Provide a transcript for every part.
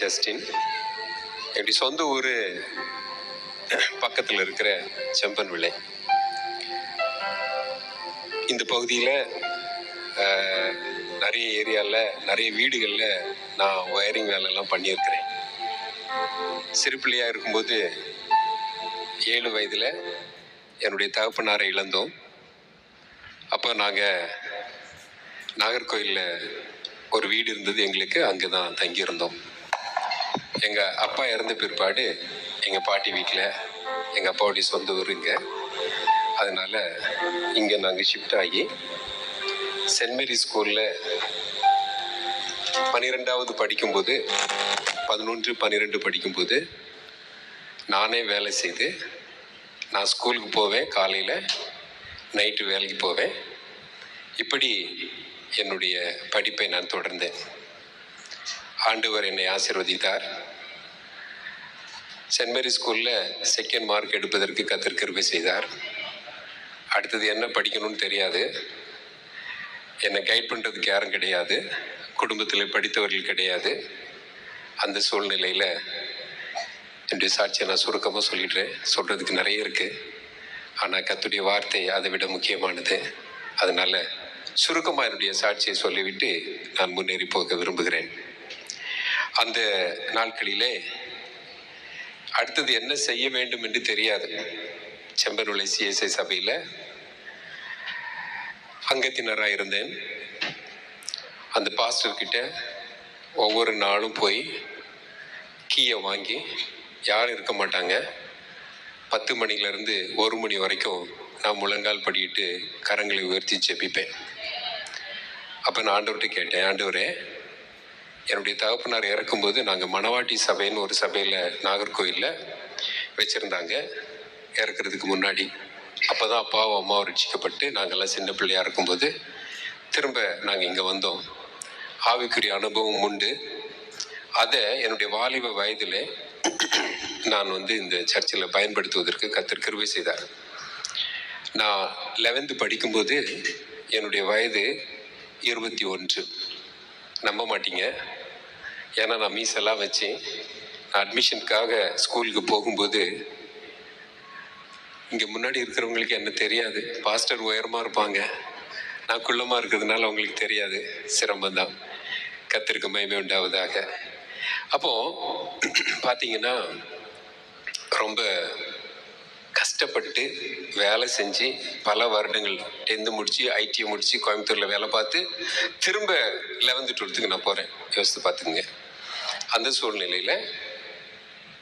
Justin. என்னுடைய சொந்த ஊர் பக்கத்தில் இருக்கிற செம்பன்விளை. இந்த பகுதியில் நிறைய ஏரியாவில் நிறைய வீடுகளில் நான் ஒயரிங் வேலையெல்லாம் பண்ணியிருக்கிறேன். சிறுபிள்ளையாக இருக்கும்போது 7 வயதில் என்னுடைய தகப்பனாரை இழந்தோம். அப்போ நாங்கள் நாகர்கோயிலில் ஒரு வீடு இருந்தது எங்களுக்கு, அங்கே தான் தங்கியிருந்தோம். எங்கள் அப்பா இறந்த பிற்பாடு எங்கள் பாட்டி வீட்டில், எங்கள் அப்பாவுடைய சொந்த ஊர் இங்கே, அதனால் இங்கே நாங்கள் ஷிஃப்ட் ஆகி சென்ட் மேரி ஸ்கூலில் 12வது படிக்கும்போது 11, 12 படிக்கும்போது நானே வேலை செய்து நான் ஸ்கூலுக்கு போவேன், காலையில் நைட்டு வேலைக்கு போவேன். இப்படி என்னுடைய படிப்பை நான் தொடர்ந்தேன். ஆண்டவர் என்னை ஆசீர்வதித்தார். சென்ட் மேரி ஸ்கூலில் 2nd மார்க் எடுப்பதற்கு கர்த்தர் கிருபை செய்தார். அடுத்தது என்ன படிக்கணும்னு தெரியாது, என்னை கைட் பண்ணுறதுக்கு யாரும் கிடையாது, குடும்பத்தில் படித்தவர்கள் கிடையாது. அந்த சூழ்நிலையில் என்னுடைய சாட்சியை நான் சுருக்கமாக சொல்லிடுறேன். சொல்கிறதுக்கு நிறைய இருக்குது, ஆனால் கர்த்தருடைய வார்த்தை அதை விட முக்கியமானது. அதனால் சுருக்கமாக என்னுடைய சாட்சியை சொல்லிவிட்டு நான் முன்னேறி போக விரும்புகிறேன். அந்த நாட்களிலே அடுத்தது என்ன செய்ய வேண்டும் என்று தெரியாது. செம்பன்விளை CSI சபையில் அங்கத்தினராக இருந்தேன். அந்த பாஸ்டர்கிட்ட ஒவ்வொரு நாளும் போய் கீயை வாங்கி, யாரும் இருக்க மாட்டாங்க, 10 மணிலேருந்து 1 மணி வரைக்கும் நான் முழங்கால் படிக்கிட்டு கரங்களை உயர்த்தி ஜெபிப்பேன். அப்போ நான் ஆண்டவர்கிட்ட கேட்டேன், ஆண்டவரே, என்னுடைய தகப்பனார் இறக்கும்போது நாங்கள் மணவாட்டி சபைன்னு ஒரு சபையில் நாகர்கோயிலில் வச்சுருந்தாங்க இறக்குறதுக்கு முன்னாடி. அப்போ தான் அப்பாவும் அம்மாவும் ரட்சிக்கப்பட்டு நாங்கள்லாம் சின்ன பிள்ளையாக இருக்கும்போது திரும்ப நாங்கள் இங்கே வந்தோம். ஆவிக்குரிய அனுபவம் உண்டு. அதை என்னுடைய வாலிப வயதில் நான் இந்த சர்ச்சில் பயன்படுத்துவதற்கு கர்த்தர் கிருபை செய்தார். நான் 11th படிக்கும்போது என்னுடைய வயது 21. நம்ப மாட்டீங்க, ஏன்னா நான் மீசெல்லாம் வச்சு நான் அட்மிஷனுக்காக ஸ்கூலுக்கு போகும்போது இங்கே முன்னாடி இருக்கிறவங்களுக்கு என்ன தெரியாது, பாஸ்டர் உயரமாக இருப்பாங்க, நான் குள்ளமாக இருக்கிறதுனால அவங்களுக்கு தெரியாது. சிரமம்தான். கர்த்தருக்கு மகிமை உண்டாவதாக. அப்போது பார்த்தீங்கன்னா ரொம்ப கஷ்டப்பட்டு வேலை செஞ்சு பல வருடங்கள் 10th முடித்து ITI முடித்து கோயம்புத்தூரில் வேலை பார்த்து திரும்ப 11th 12th நான் போகிறேன். யோசித்து பார்த்துங்க. அந்த சூழ்நிலையில்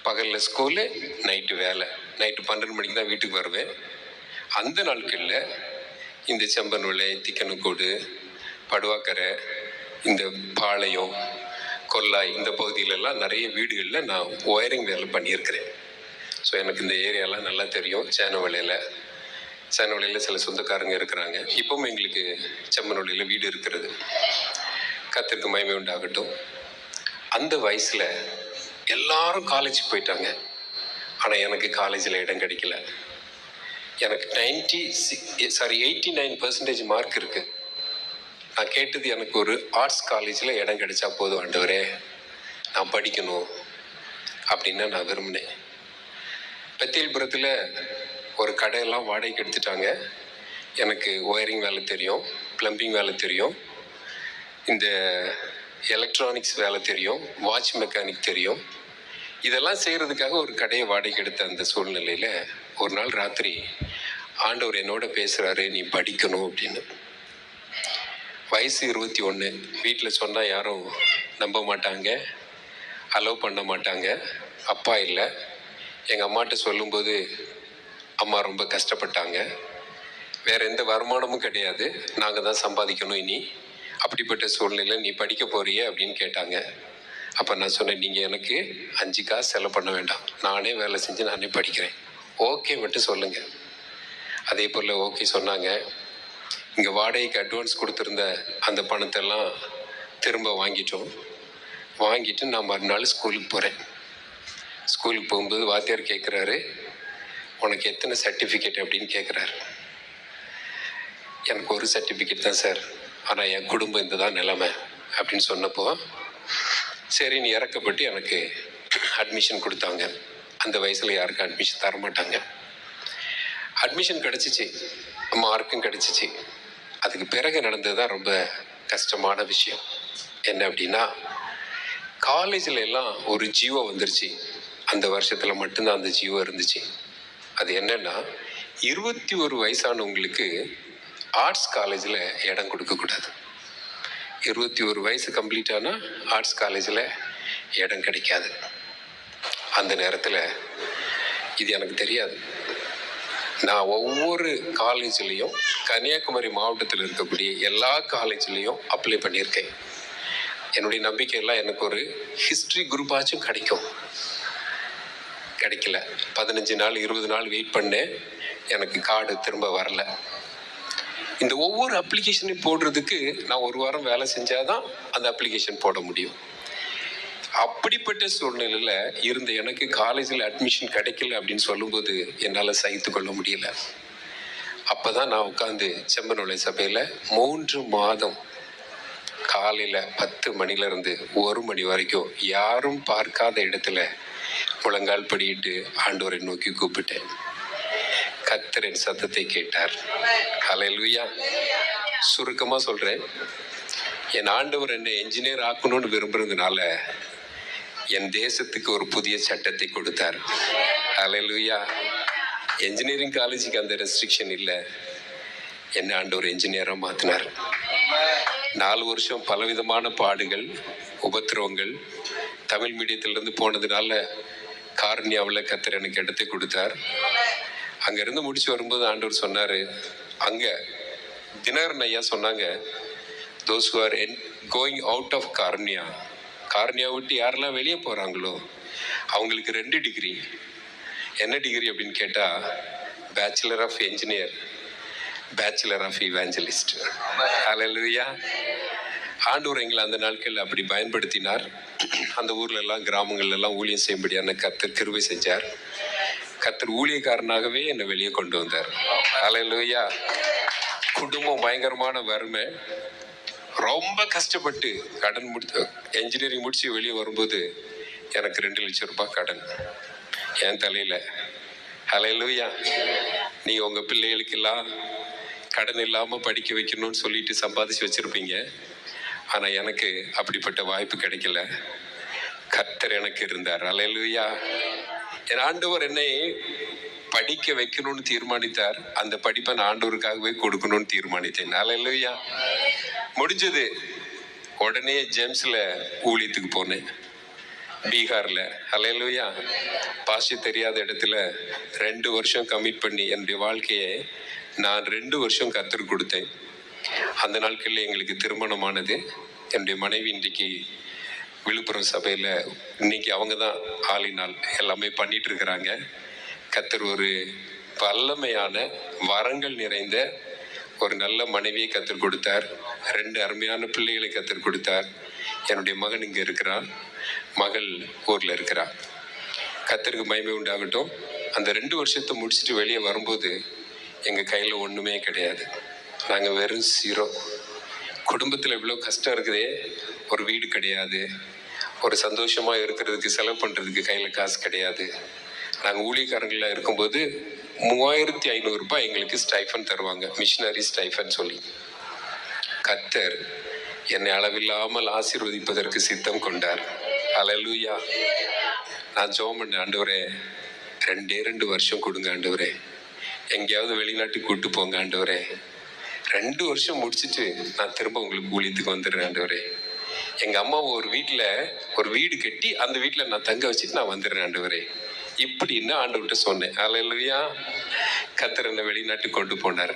பகலில் ஸ்கூலு, நைட்டு வேலை. நைட்டு 12 மணிக்கு தான் வீட்டுக்கு வருவேன். அந்த நாட்களில் இந்த செம்பன்விளை, திக்கனக்கூடு, படுவாக்கரை, இந்த பாளையம், கொல்லாய், இந்த பகுதியிலெல்லாம் நிறைய வீடுகளில் நான் ஒயரிங் வேலை பண்ணியிருக்கிறேன். ஸோ எனக்கு இந்த ஏரியாலாம் நல்லா தெரியும். சேனவழியில் சில சொந்தக்காரங்க இருக்கிறாங்க. இப்போவும் எங்களுக்கு செம்பன்விளையில் வீடு இருக்கிறது. கர்த்தருக்கு மகிமை உண்டாகட்டும். அந்த வயசில் எல்லாரும் காலேஜ் போயிட்டாங்க, ஆனால் எனக்கு காலேஜில் இடம் கிடைக்கல. எனக்கு 89% மார்க் இருக்குது. நான் கேட்டது, எனக்கு ஒரு ஆர்ட்ஸ் காலேஜில் இடம் கிடைச்சா போதும் ஆண்டவரே, நான் படிக்கணும் அப்படின்னு நான் விரும்பினேன். பெத்தியல்புரத்தில் ஒரு கடையெல்லாம் வாடகைக்கு எடுத்துட்டாங்க. எனக்கு ஒயரிங் வேலை தெரியும், ப்ளம்பிங் வேலை தெரியும், இந்த எலக்ட்ரானிக்ஸ் வேலை தெரியும், வாட்ச் மெக்கானிக் தெரியும். இதெல்லாம் செய்கிறதுக்காக ஒரு கடையை வாடகைக்கு எடுத்த அந்த சூழ்நிலையில் ஒரு நாள் ராத்திரி ஆண்டவர் என்னோட பேசுகிறாரு, நீ படிக்கணும் அப்படின்னு. வயசு 21. வீட்டில் சொன்னால் யாரும் நம்ப மாட்டாங்க, அலோவ் பண்ண மாட்டாங்க. அப்பா இல்லை. எங்கள் அம்மாட்ட சொல்லும்போது அம்மா ரொம்ப கஷ்டப்பட்டாங்க. வேறு எந்த வருமானமும் கிடையாது, நாங்கள் தான் சம்பாதிக்கணும் இனி. அப்படிப்பட்ட சூழ்நிலையில் நீ படிக்க போறியே அப்படின்னு கேட்டாங்க. அப்போ நான் சொன்னேன், நீங்கள் எனக்கு 5 காசு செலவு பண்ண வேண்டாம், நானே வேலை செஞ்சு நானே படிக்கிறேன், ஓகே மட்டும் சொல்லுங்கள். அதே போல் ஓகே சொன்னாங்க. இங்கே வாடகைக்கு அட்வான்ஸ் கொடுத்துருந்த அந்த பணத்தெல்லாம் திரும்ப வாங்கிட்டு நான் மறுநாள் ஸ்கூலுக்கு போகிறேன். ஸ்கூலுக்கு போகும்போது வாத்தியார் கேட்குறாரு, உனக்கு எத்தனை சர்டிஃபிகேட் அப்படின்னு கேட்குறாரு. எனக்கு ஒரு சர்டிஃபிகேட் தான் சார், ஆனால் என் குடும்பம் இந்த தான் நிலைமை அப்படின்னு சொன்னப்போ, சரின்னு இறக்கப்பட்டு எனக்கு அட்மிஷன் கொடுத்தாங்க. அந்த வயசில் யாருக்கும் அட்மிஷன் தர மாட்டாங்க. அட்மிஷன் கிடச்சிச்சு, மார்க்கும் கிடச்சிச்சு. அதுக்கு பிறகு நடந்தது தான் ரொம்ப கஷ்டமான விஷயம். என்ன அப்படின்னா, காலேஜில் எல்லாம் ஒரு ஜியோ வந்துருச்சு. அந்த வருஷத்தில் மட்டும்தான் அந்த ஜியோ இருந்துச்சு. அது என்னன்னா, 21 வயசானவங்களுக்கு ஆர்ட்ஸ் காலேஜில் இடம் கொடுக்கக்கூடாது. 21 வயசு கம்ப்ளீட் ஆனால் ஆர்ட்ஸ் காலேஜில் இடம் கிடைக்காது. அந்த நேரத்தில் இது எனக்கு தெரியாது. நான் ஒவ்வொரு காலேஜ்லேயும், கன்னியாகுமரி மாவட்டத்தில் இருக்கக்கூடிய எல்லா காலேஜ்லேயும் அப்ளை பண்ணியிருக்கேன். என்னுடைய நம்பிக்கையெல்லாம் எனக்கு ஒரு ஹிஸ்ட்ரி குரூப்பாச்சும் கிடைக்கும். கிடைக்கல. 15 நாள் 20 நாள் வெயிட் பண்ணேன். எனக்கு கார்டு திரும்ப வரல. இந்த ஒவ்வொரு அப்ளிகேஷனையும் போடுறதுக்கு நான் ஒரு வாரம் வேலை செஞ்சாதான் அந்த அப்ளிகேஷன் போட முடியும். அப்படிப்பட்ட சூழ்நிலையில் இருந்த எனக்கு காலேஜில் அட்மிஷன் கிடைக்கல அப்படின்னு சொல்லும்போது என்னால் சகித்து கொள்ள முடியல. அப்போ தான் நான் உட்காந்து செம்பனோலை சபையில் 3 மாதம் காலையில் 10 மணிலேருந்து 1 மணி வரைக்கும் யாரும் பார்க்காத இடத்துல முழங்கால் படியிட்டு ஆண்டவரை நோக்கி கூப்பிட்டேன். கர்த்தர் என் சத்தத்தை கேட்டார். ஹல்லேலூயா. சுருக்கமாக சொல்கிறேன், என் ஆண்டவர் என்னை என்ஜினியர் ஆக்கணும்னு விரும்புறதுனால என் தேசத்துக்கு ஒரு புதிய சட்டத்தை கொடுத்தார். ஹல்லேலூயா. என்ஜினியரிங் காலேஜுக்கு அந்த ரெஸ்ட்ரிக்ஷன் இல்லை. என்ன ஆண்டவர் என்ஜினியராக மாற்றினார். 4 வருஷம் பலவிதமான பாடுகள், உபத்திரவங்கள். தமிழ் மீடியத்திலிருந்து போனதுனால கார்னியாவில் கர்த்தர் எனக்கு இடத்தை கொடுத்தார். அங்கேருந்து முடிச்சு வரும்போது ஆண்டவர் சொன்னார், அங்கே தினகரன் ஐயா சொன்னாங்க, those who are going out of cornea, cornea விட்டு யாரெல்லாம் வெளியே போகிறாங்களோ அவங்களுக்கு 2 டிகிரி. என்ன டிகிரி அப்படின்னு கேட்டால், bachelor of engineer, bachelor of evangelist. Hallelujah. ஆண்டவர் எங்களை அந்த நாட்களில் அப்படி பயன்படுத்தினார். அந்த ஊர்ல எல்லாம், கிராமங்கள்ல எல்லாம் ஊழியம் செய்யும்படியான கர்த்தர் கிருபை செஞ்சார். கர்த்தர் ஊழியக்காரனாகவே என்னை வெளியே கொண்டு வந்தார். ஹல்லேலூயா. குடும்பம் பயங்கரமான வறுமை, ரொம்ப கஷ்டப்பட்டு கடன் என்ஜினியரிங் முடிச்சு வெளியே வரும்போது எனக்கு 2 லட்சம் ரூபாய் கடன் என் தலையில. ஹல்லேலூயா. நீ உங்க பிள்ளைகளுக்கெல்லாம் கடன் இல்லாம படிக்க வைக்கணும்னு சொல்லிட்டு சம்பாதிச்சு வச்சிருப்பீங்க. ஆனா எனக்கு அப்படிப்பட்ட வாய்ப்பு கிடைக்கல. கர்த்தர் எனக்கு இருந்தார். ஹல்லேலூயா. என் ஆண்டவர் என்னை படிக்க வைக்கணும்னு தீர்மானித்தார். அந்த படிப்பை நான் ஆண்டவருக்காகவே கொடுக்கணும்னு தீர்மானித்தேன். ஹல்லேலூயா. முடிஞ்சது. உடனே ஜேம்ஸ்ல ஊழியத்துக்கு போனேன், பீகார்ல. ஹல்லேலூயா. பாஷை தெரியாத இடத்துல 2 வருஷம் கமிட் பண்ணி என்னுடைய வாழ்க்கையை நான் 2 வருஷம் கர்த்தருக்கு கொடுத்தேன். அந்த நாட்களில் எங்களுக்கு திருமணமானது. என்னுடைய மனைவி இன்றைக்கு விழுப்புரம் சபையில், இன்னைக்கு அவங்க தான் ஆளினால் எல்லாமே பண்ணிட்டு இருக்கிறாங்க. கர்த்தர் ஒரு வல்லமையான வரங்கள் நிறைந்த ஒரு நல்ல மனைவியை கர்த்தர் கொடுத்தார். 2 அருமையான பிள்ளைகளை கர்த்தர் கொடுத்தார். என்னுடைய மகன் இங்கே இருக்கிறான், மகள் ஊரில் இருக்கிறான். கர்த்தருக்கு மகிமை உண்டாகட்டும். அந்த 2 வருஷத்தை முடிச்சுட்டு வெளியே வரும்போது எங்கள் கையில் ஒன்றுமே கிடையாது. நாங்கள் வெறும் 0. குடும்பத்தில் இவ்வளோ கஷ்டம் இருக்குதே, ஒரு வீடு கிடையாது, ஒரு சந்தோஷமாக இருக்கிறதுக்கு செலவு பண்ணுறதுக்கு கையில் காசு கிடையாது. நாங்கள் ஊழியக்காரங்களாக இருக்கும்போது 3500 ரூபாய் எங்களுக்கு ஸ்டைஃபன் தருவாங்க, மிஷினரி ஸ்டைஃபன் சொல்லி. கர்த்தர் என்னை அளவில்லாமல் ஆசீர்வதிப்பதற்கு சித்தம் கொண்டார். ஹல்லேலூயா. நான் ஜெபம் பண்ணேன், ஆண்டவரே 2 வருஷம் கொடுங்க ஆண்டவரே, எங்கேயாவது வெளிநாட்டுக்கு கூப்பிட்டு போங்க ஆண்டவரே. 2 வருஷம் முடிச்சுட்டு நான் திரும்ப உங்களுக்கு ஊழியத்துக்கு வந்துடுறேன் ஆண்டவரே. எங்கள் அம்மா ஒரு வீட்டில் ஒரு வீடு கட்டி அந்த வீட்டில் நான் தங்க வச்சுட்டு நான் வந்துடுறேன் ஆண்டவரே இப்படின்னு ஆண்டவர்கிட்ட சொன்னேன். ஹல்லேலூயா. கர்த்தர் என்னை வெளிநாட்டுக்கு கொண்டு போனார்.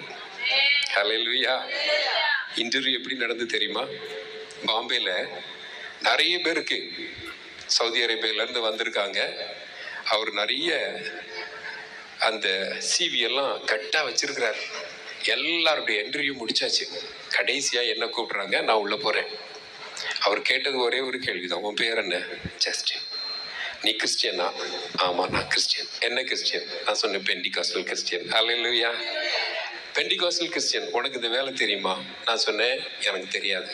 ஹல்லேலூயா. இன்டர்வியூ எப்படி நடந்து தெரியுமா? பாம்பேல நிறைய பேருக்கு சவுதி அரேபியாவிலேருந்து வந்திருக்காங்க. அவர் நிறைய அந்த சிவி எல்லாம் கட்டாக வச்சிருக்கிறார். எல்லாருடைய இன்டர்வியூ முடிச்சாச்சு. கடைசியாக என்ன கூப்பிட்றாங்க, நான் உள்ளே போகிறேன். அவர் கேட்டது ஒரே ஒரு கேள்விதான், உன் பேர் என்ன? ஜஸ்டின். நீ கிறிஸ்டியனா? ஆமாம் நான் கிறிஸ்டியன். என்ன கிறிஸ்டியன்? நான் சொன்னேன் பெண்டிகாஸ்டல் கிறிஸ்டியன். ஹல்லேலூயா. பெண்டிகாஸ்டல் கிறிஸ்டியன், உனக்கு இந்த வேலை தெரியுமா? நான் சொன்னேன் எனக்கு தெரியாது.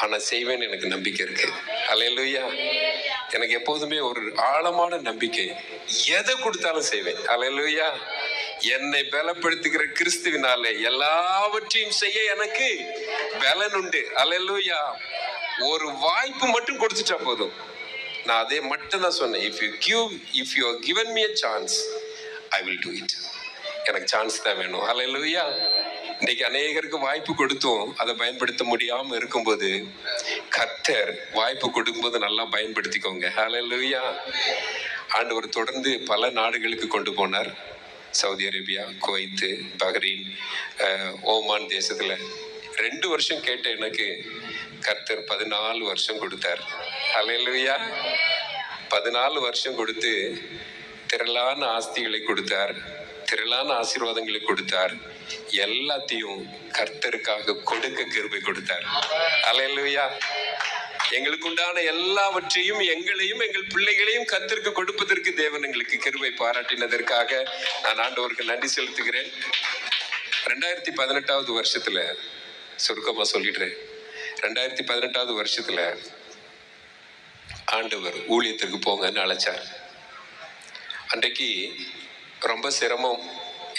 ஆனா செய்வேன்னு எனக்கு நம்பிக்கை இருக்கு. அல்லேலூயா. எனக்கு எப்போதுமே ஒரு ஆழமான நம்பிக்கை, எதை கொடுத்தாலும் செய்வேன். அல்லேலூயா. என்னை பலப்படுத்துகிற கிறிஸ்துவினாலே எல்லாவற்றையும் செய்ய எனக்கு பலன் உண்டு. அல்லேலூயா. ஒரு வாய்ப்பு மட்டும் கொடுத்துட்டா போதும். நான் அதே மட்டும் தான் சொன்னேன். If you have given me a chance, I will do it. எனக்கு சான்ஸ் தான் வேணும். அல்லேலூயா. இன்னைக்கு அநேகருக்கு வாய்ப்பு கொடுத்தோம், அதை பயன்படுத்த முடியாம இருக்கும்போது கர்த்தர் வாய்ப்பு கொடுக்கும்போது நல்லா பயன்படுத்திக்கோங்க. அல்லேலூயா. ஆண்டவர் தொடர்ந்து பல நாடுகளுக்கு கொண்டு போனார். Saudi Arabia, Kuwait, Bahrain, Oman தேசத்துல 2 வருஷம் கேட்ட எனக்கு கர்த்தர் 14 வருஷம் கொடுத்தார். அல்லேலூயா. 14 வருஷம் கொடுத்து திரளான ஆஸ்திகளை கொடுத்தார், திரளான ஆசீர்வாதங்களை கொடுத்தார். எல்லாத்தையும் கர்த்தருக்காக கொடுக்க கிருபை கொடுத்தார். அல்லேலூயா. எங்களுக்கு உண்டான எல்லாவற்றையும், எங்களையும் எங்கள் பிள்ளைகளையும் கர்த்தருக்கு கொடுப்பதற்கு தேவன் எங்களுக்கு கிருபை பாராட்டினதற்காக நான் ஆண்டவருக்கு நன்றி செலுத்துகிறேன். 2018 வருஷத்துல, சுருக்கமா சொல்லிடுறேன், 2018 வருஷத்துல ஆண்டவர் ஊழியத்திற்கு போங்கன்னு அழைச்சார். அன்றைக்கு ரொம்ப சிரமம்.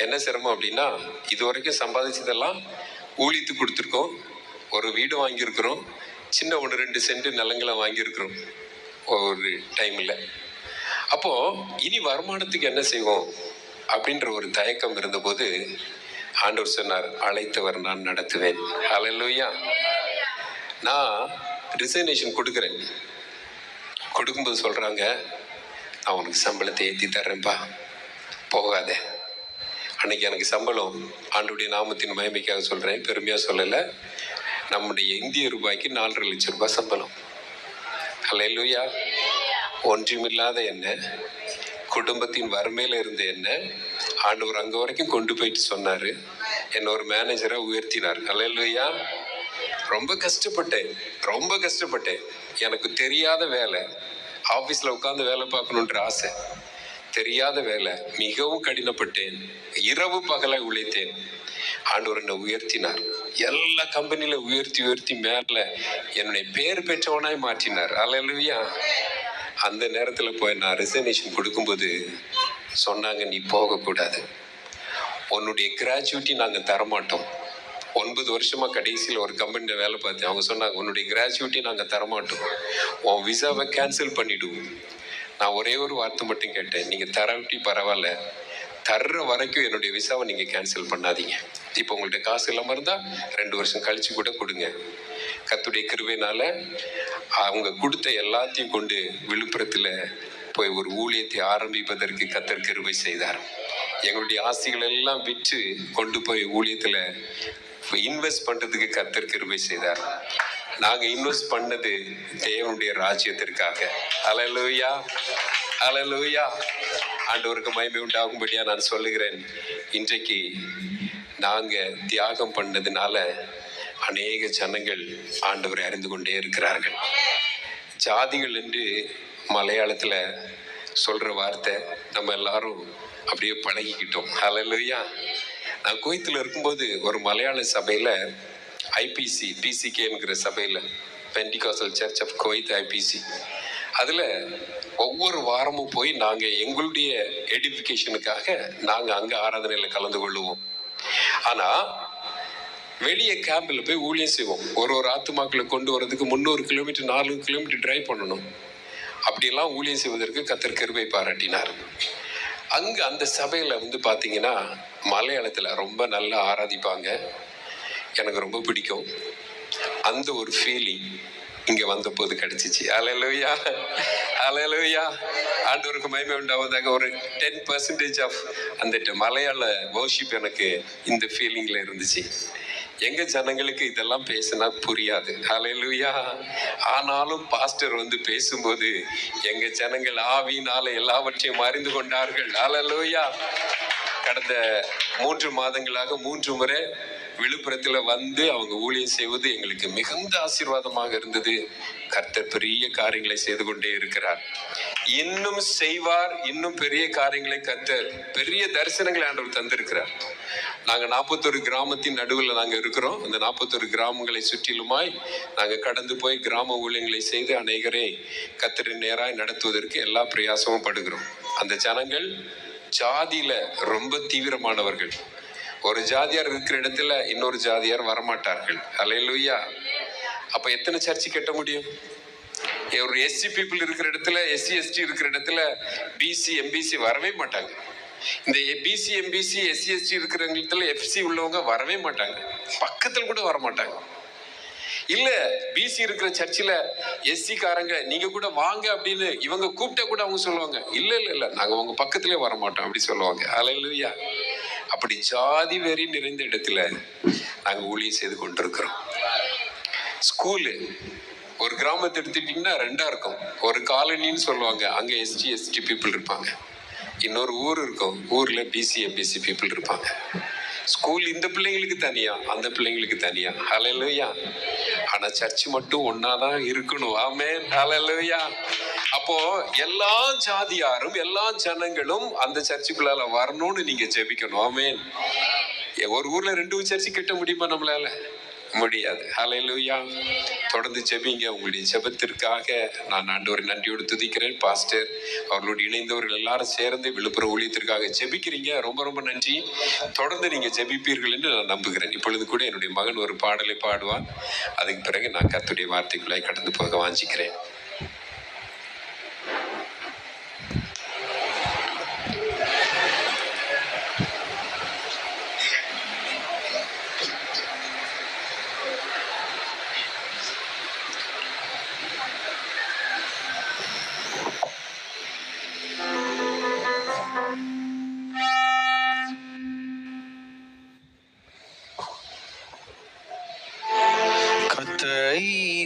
என்ன சிரமம் அப்படின்னா, இதுவரைக்கும் சம்பாதிச்சதெல்லாம் ஊழியத்துக்கு கொடுத்துருக்கோம், ஒரு வீடு வாங்கியிருக்கிறோம், சின்ன 1-2 சென்ட் நிலங்களை வாங்கியிருக்கிறோம் ஒரு டைம்ல. அப்போ இனி வருமானத்துக்கு என்ன செய்வோம் அப்படின்ற ஒரு தயக்கம் இருந்தபோது ஆண்டவர் சொன்னார், அழைத்தவர் நான் நடத்துவேன். அல்லேலூயா. நான் ரிசைனேஷன் கொடுக்குறேன். கொடுக்கும்போது சொல்றாங்க, நான் உனக்கு சம்பளத்தை ஏற்றி தர்றேன்பா, போகாத. அன்னைக்கு எனக்கு சம்பளம், ஆண்டுடைய நாமத்தின் மகிமைக்காக சொல்றேன், பெருமையா சொல்லல, நம்முடைய இந்திய ரூபாய்க்கு 4.5 லட்சம் ரூபாய் சம்பளம். அல்லேலூயா. ஒன்றுமில்லாத என்ன, குடும்பத்தின் வறுமையில இருந்த என்ன ஆண்டவர் அங்க வரைக்கும் கொண்டு போயிட்டு சொன்னாரு. என்ன ஒரு மேனேஜரா உயர்த்தினார். அல்லேலூயா. ரொம்ப கஷ்டப்பட்டேன், ரொம்ப கஷ்டப்பட்டேன். எனக்கு தெரியாத வேலை, ஆபீஸ்ல உட்கார்ந்து வேலை பார்க்கணுன்ற ஆசை, தெரியாத வேலை, மிகவும் கடினப்பட்டேன், இரவு பகலை உழைத்தேன். ஆண்டவர் என்னை உயர்த்தினார். எல்லா கம்பெனில உயர்த்தி உயர்த்தி மேல என்னுடைய பேர் பெற்றவனாய் மாற்றினார். அல்லேலூயா. அந்த நேரத்துல போய் நான் ரிசைனேஷன் கொடுக்கும்போது சொன்னாங்க, நீ போகக்கூடாது, உன்னுடைய கிராஜுவிட்டி நாங்க தரமாட்டோம். 9 வருஷமா கடைசியில் ஒரு கம்பெனியில் வேலை பார்த்தேன். அவங்க சொன்னாங்க, உன்னுடைய கிராஜுவிட்டி நாங்கள் தரமாட்டோம், உன் விசாவை கேன்சல் பண்ணிடுவோம். நான் ஒரே ஒரு வார்த்தை மட்டும் கேட்டேன், நீங்கள் தரவிட்டி பரவாயில்ல, தர்ற வரைக்கும் என்னுடைய விசாவை நீங்கள் கேன்சல் பண்ணாதீங்க. இப்போ உங்கள்கிட்ட காசு இல்லாமல் இருந்தால் 2 வருஷம் கழிச்சு கூட கொடுங்க. கர்த்தருடைய கிருபையினால அவங்க கொடுத்த எல்லாத்தையும் கொண்டு விழுப்புரத்தில் போய் ஒரு ஊழியத்தை ஆரம்பிப்பதற்கு கர்த்தர் கிருபை செய்தார். எங்களுடைய ஆசைகள் எல்லாம் விற்று கொண்டு போய் ஊழியத்தில் இன்வெஸ்ட் பண்றதுக்கு கர்த்தர் கிருபை செய்தார். நாங்க இன்வெஸ்ட் பண்ணது தேவனுடைய ராஜ்யத்திற்காக. அல்லேலூயா. அல்லேலூயா. ஆண்டவருக்கு மகிமை உண்டாகும்படியா நான் சொல்லுகிறேன், இன்றைக்கு நாங்க தியாகம் பண்ணதுனால அநேக ஜனங்கள் ஆண்டவரை அறிந்து கொண்டே இருக்கிறார்கள். ஜாதிகள் என்று மலையாளத்துல சொல்ற வார்த்தை நம்ம எல்லாரும் அப்படியே பழகிக்கிட்டோம். அல்லேலூயா. நான் குவைத்தில் இருக்கும்போது ஒரு மலையாள சபையில ஐபிசி, பிசிகேங்கிற சபையில, Pentecostal church of Kuwait, IPC, அதுல ஒவ்வொரு வாரமும் போய் நாங்க எங்களுடைய எடிஃபிகேஷனுக்காக நாங்க அங்க ஆராதனையில கலந்து கொள்ளுவோம். ஆனா வெளியே கேம்பில் போய் ஊழியம் செய்வோம். ஒரு ஆத்துமாக்களை கொண்டு வரதுக்கு 300 கிலோமீட்டர் 400 கிலோமீட்டர் டிரைவ் பண்ணணும். அப்படியெல்லாம் ஊழியம் செய்வதற்கு கர்த்தர் கிருபை பாராட்டினார். அங்க அந்த சபையில பாத்தீங்கன்னா மலையாளத்துல ரொம்ப நல்லா ஆராதிப்பாங்க. எனக்கு ரொம்ப பிடிக்கும். அந்த ஒரு ஃபீலிங் இங்க வந்த போது கிடைச்சிச்சு. அல்லேலூயா. அல்லேலூயா. ஆண்டவருக்கு மகிமை உண்டாவதாக. ஒரு 10% ஆஃப் அந்த மலையாள வர்ஷிப் எனக்கு இந்த ஃபீலிங்ல இருந்துச்சு. எங்க ஜனங்களுக்கு இதெல்லாம் பேசினா புரியாது. அல்லேலூயா. ஆனாலும் பாஸ்டர் பேசும்போது எங்க ஜனங்கள் ஆவியினால எல்லாவற்றையும் அறிந்து கொண்டார்கள். அல்லேலூயா. கடந்த 3 மாதங்களாக 3 முறை விழுப்புரத்துல அவங்க ஊழியம் செய்வது எங்களுக்கு மிகுந்த ஆசீர்வாதமாக இருந்தது. கர்த்தர் பெரிய காரியங்களை செய்து கொண்டே இருக்கிறார். இன்னும் செய்வார். இன்னும் பெரிய காரியங்களை கர்த்தர், பெரிய தரிசனங்களை ஆண்டவர் தந்திருக்கிறார். நாங்கள் 41 கிராமத்தின் நடுவில் நாங்கள் இருக்கிறோம். அந்த 41 கிராமங்களை சுற்றிலுமாய் நாங்கள் கடந்து போய் கிராம ஊழியங்களை செய்து அநேகரை கர்த்தரின் நேராய் நடத்துவதற்கு எல்லா பிரயாசமும் படுகிறோம். அந்த ஜனங்கள் ஜாதியில ரொம்ப தீவிரமானவர்கள். ஒரு ஜாதியார் இருக்கிற இடத்துல இன்னொரு ஜாதியார் வரமாட்டார்கள். அல்லேலூயா. அப்ப எத்தனை சர்ச்சு கட்ட முடியும்? ஒரு எஸ்சி பீப்புள் இருக்கிற இடத்துல, எஸ்சி எஸ்டி இருக்கிற இடத்துல பிசி எம்பிசி வரவே மாட்டாங்க. இந்த பிசி எம்பிசி எஸ்சி எஸ்டி இருக்கிற இடத்துல எஃப்சி உள்ளவங்க வரவே மாட்டாங்க, பக்கத்தில் கூட வர மாட்டாங்க. இல்ல பிசி இருக்கிற சர்ச்சில் எஸ்சி காரங்க நீங்க கூட வாங்க அப்படின்னு இவங்க கூப்பிட்ட கூட அவங்க சொல்லுவாங்க, இல்ல இல்ல இல்ல நாங்க உங்க பக்கத்திலே வர மாட்டோம் அப்படி சொல்லுவாங்க. அல்லேலூயா. அப்படி ஜாதி வெறி நிறைந்த இடத்துல நாங்க ஊழியம் செய்து கொண்டிருக்கிறோம். ஸ்கூலு ஒரு கிராமத்தை எடுத்துட்டீங்கன்னா ரெண்டா இருக்கும். ஒரு காலனின்னு சொல்லுவாங்க, அங்க எஸ்டி எஸ்டி பீப்புள் இருப்பாங்க. இன்னொரு ஊர் இருக்கும், ஊர்ல பிசி எம்பிசி பீப்புள் இருப்பாங்க. ஸ்கூல் இந்த பிள்ளைங்களுக்கு தனியா, அந்த பிள்ளைங்களுக்கு தனியா. ஹல்லேலூயா. ஆனா சர்ச் மட்டும் ஒன்னாதான் இருக்கணும். ஆமென். ஹல்லேலூயா. அப்போ எல்லா ஜாதியாரும் எல்லா ஜனங்களும் அந்த சர்ச்சுக்குள்ளால வரணும்னு நீங்க ஜெபிக்கணும். ஆமென். ஒரு ஊர்ல 2 சர்ச்சு கட்ட முடியுமா? நம்மளால முடியாது. ஹல்லேலூயா. தொடர்ந்து ஜெபிங்க. உங்களுடைய ஜெபத்திற்காக நான் ஆண்டவரை நன்றியோடு துதிக்கிறேன். பாஸ்டர் அவர்களோடு இணைந்தவர்கள் எல்லாரும் சேர்ந்து விழுப்புரம் ஊழியத்திற்காக ஜெபிக்கிறீங்க. ரொம்ப ரொம்ப நன்றி. தொடர்ந்து நீங்க ஜெபிப்பீர்கள் என்று நான் நம்புகிறேன். இப்பொழுது கூட என்னுடைய மகன் ஒரு பாடலை பாடுவான். அதுக்கு பிறகு நான் கர்த்தருடைய வார்த்தைக்குள்ளாய் கடந்து போக வாஞ்சிக்கிறேன்.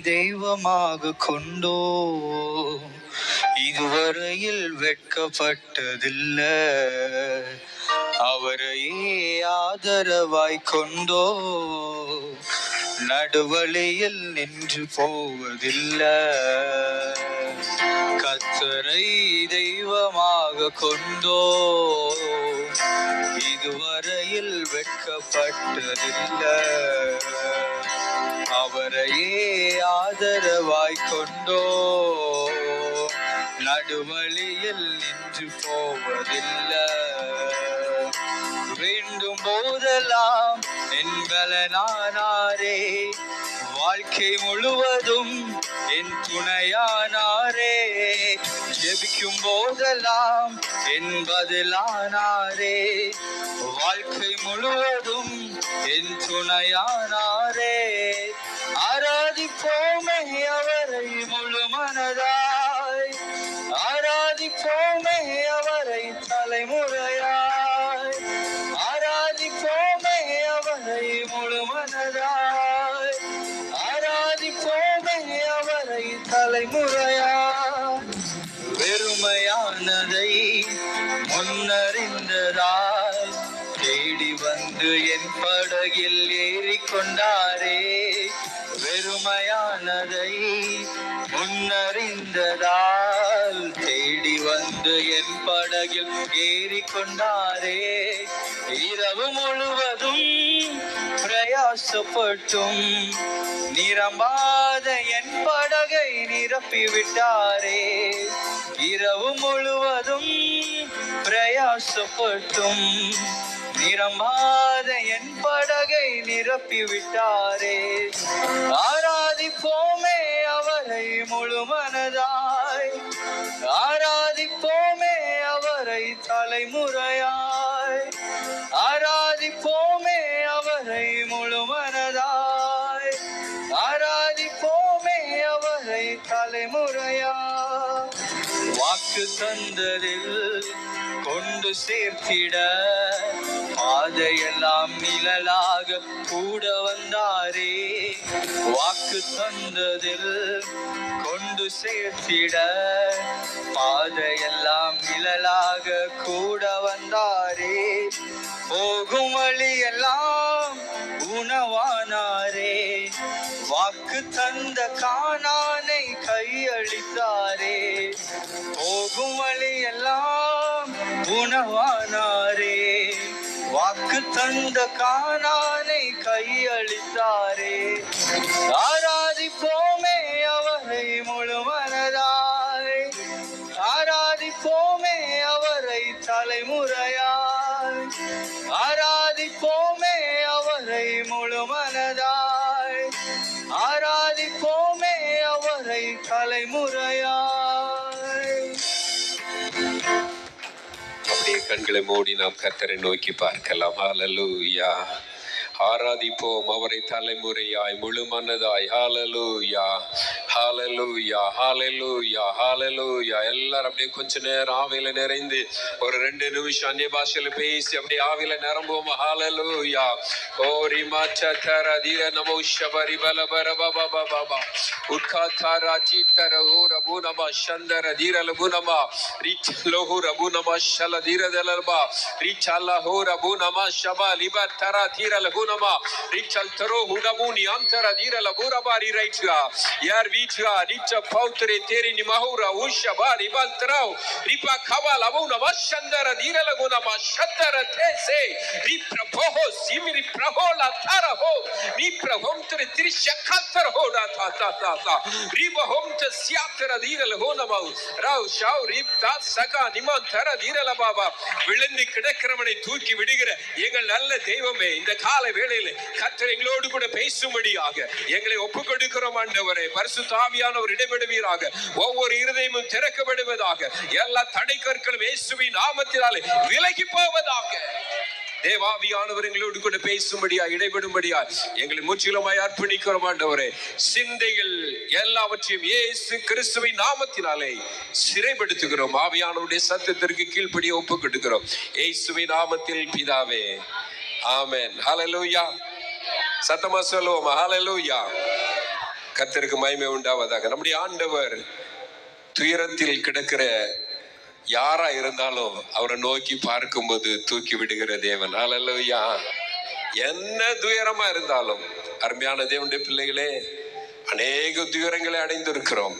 தெய்வமாக கொண்டோ இதுவரையில் வெட்கப்பட்டதில்ல, அவரையே ஆதரவாய் கொண்டோ நடுவழியில் நின்று போவதில்லை. கர்த்தரை தெய்வமாக கொண்டோ இதுவரையில் வெட்கப்பட்டதில்லை, அவரையே ஆதரவாய் கொண்டோ நடுவழியில் நின்று போவதில்லை. வேண்டும் போதெல்லாம் என் பலனானாரே, வாழ்க்கை முழுவதும் என் துணையானாரே. ஜெபிக்கும் போதெல்லாம் என் பதிலானாரே, வாழ்க்கை முழுவதும் என் துணையானாரே. ஆராதிப்போமே அவரை முழு மனதாய், ஆராதிப்போமே அவரை தலைமுறையாய், ஆராதிப்போமே அவரை முழு மனதாய், ஆராதிப்போமே அவரை தலைமுறையாய். வெறுமையானதை முன்னறிந்ததாய் தேடி வந்து என் படகில் ஏறிக்கொண்டாரே. வெறுமையானதை முன்னறிந்ததால் தேடி வந்து என் படகில் ஏறிக்கொண்டாரே. இரவு முழுவதும் பிரயாசப்பட்டும் நிரம்பாத என் படகை நிரப்பிவிட்டாரே. இரவு முழுவதும் பிரயாசப்பட்டும் நிரம்பாத என் படகை நிரப்பிவிட்டாரே. ஆராதிப்போமே அவரை முழு மனதாய், ஆராதிப்போமே அவரை தலைமுறையாய், ஆராதிப்போமே அவரை முழு மனதாய், ஆராதிப்போமே அவரை தலைமுறையாய். வாக்கு தந்ததில் கொண்டு சேர்த்திட பாதையெல்லாம் நிழலாக கூட வந்தாரே. வாக்கு தந்ததில் கொண்டு சேர்த்திட பாதையெல்லாம் நிழலாக கூட வந்தாரே. போகும் வழியெல்லாம் உணவானாரே, வாக்கு தந்த கானானை கையளித்தாரே. போகும் வழியெல்லாம் உணவானாரே, வாக்கு தந்த கானானை கையளித்தாரே. ஆராதிப்போமே அவரை முழு மனதாய், ஆராதிப்போமே அவரை தலைமுறையாய், ஆராதிப்போமே அவரை முழு மனதாய், ஆராதிப்போமே அவரை தலைமுறையாய். அப்படியே கண்களை மூடி நாம் கர்த்தரை நோக்கி பார்க்கலாம். ஹல்லேலூயா. ஆராதிப்போம் அவரை தலைமுறையாய் முழு மனதாய். ஹல்லேலூயா, ஹல்லேலூயா, ஹல்லேலூயா, ஹல்லேலூயா. எல்லாரும் அப்படியே கொஞ்ச நேரம் ஆவியில நிறைந்து ஒரு 2 நிமிஷம் அந்நிய பாஷையில பேசி அப்படியே ஆவியில நிரம்புவோம். ஹல்லேலூயா. ஓ ரிமாச்ச தர தீர நமோ ஷபரி பல பர பப பப உட்கார சித்தர ஓ ரபு நம சந்தர தீர லபு நம ரிச் லோஹு ரபு நம ஷல தீர தலபா ரிச் அல்லாஹு ரபு நம ஷபா லிப தர தீர லபு nama richal taro hudamuni antara dira labura bari raitga yar vitga richa pautre teri ni mahura usha bari baltrao ripa khaba labuna vashandara dira laguna ma shattara tese ripraboho simri prahola taraho riprahom tre trishakhatar hoda ta ta ta ta ribahom te syatra dira laguna ma rao shau ripta saka nimantara dira la baba விழுந்து கிடக்கிறவனை தூக்கி விடுகிற எங்கள் நல்ல தெய்வமே, இந்த கால வேளையிலே கர்த்தர் எங்களோடு கூட பேசும்படியாக எங்களை ஒப்புக் கொடுக்கிறோம். ஆண்டவரே, பரிசுத்த ஆவியானவர் இடைபடுவீராக. ஒவ்வொரு இருதயமும் திறக்கப்படுவதாக. எல்லா தடை கற்களும் இயேசுவின் நாமத்தினாலே விலகி போவதாக. தேவாவியானவர் எங்களோடு கூட பேசும்படியா இடைபடும்படியா எங்களை முற்றிலுமாய் அர்ப்பணிக்கிறோம். ஆண்டவரே, சிந்தைகள் எல்லாவற்றையும் இயேசு கிறிஸ்துவின் நாமத்தினாலே சிறைப்படுத்துகிறோம். ஆவியானவருடைய சத்தத்திற்கு கீழ்ப்படிய ஒப்புக் கொடுக்கிறோம். இயேசுவின் நாமத்தில் பிதாவே, ஆமென். ஹல்லேலூயா. சத்தமா சொல்லுவோம், ஹல்லேலூயா. கர்த்தருக்கு மகிமை உண்டாவதாக. நம்முடைய ஆண்டவர் துயரத்தில் கிடக்கிற யாரா இருந்தாலும் அவரை நோக்கி பார்க்கும்போது தூக்கி விடுகிற தேவன். ஹல்லேலூயா. என்ன துயரமா இருந்தாலும் அருமையான தேவனுடைய பிள்ளைகளே, அநேக துயரங்களை அடைந்திருக்கிறோம்.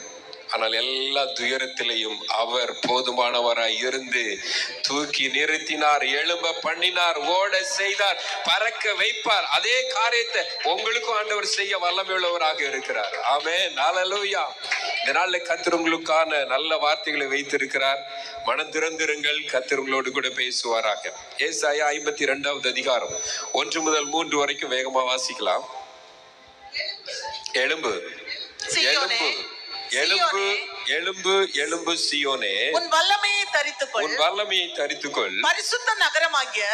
ஆனால் எல்லா துயரத்திலையும் அவர் போதுமானவராய் இருந்து தூக்கி நிறுத்தினார், எழும்ப பண்ணினார், ஓட செய்தார், பறக்க வைப்பார். அதே காரியத்தை உங்களுக்கும் ஆண்டவர் செய்ய வல்லமையுள்ளவராக இருக்கிறார். ஆமென். ஹல்லேலூயா. இந்த நாளில் கர்த்தர் உங்களுக்கான நல்ல வார்த்தைகளை வைத்திருக்கிறார். மனம் திறந்திருங்கள், கர்த்தர் உங்களோடு கூட பேசுவாராக. ஏசாயா 52வது அதிகாரம் 1 முதல் 3 வரைக்கும் வேகமா வாசிக்கலாம். எழும்பு, எழும்பு, எழும்பு, எழும்பு, எழும்பு சீயோனே, உன் வல்லமையை தரித்துக்கொள், உன் வல்லமையை தரித்துக்கொள். பரிசுத்த நகரமாகிய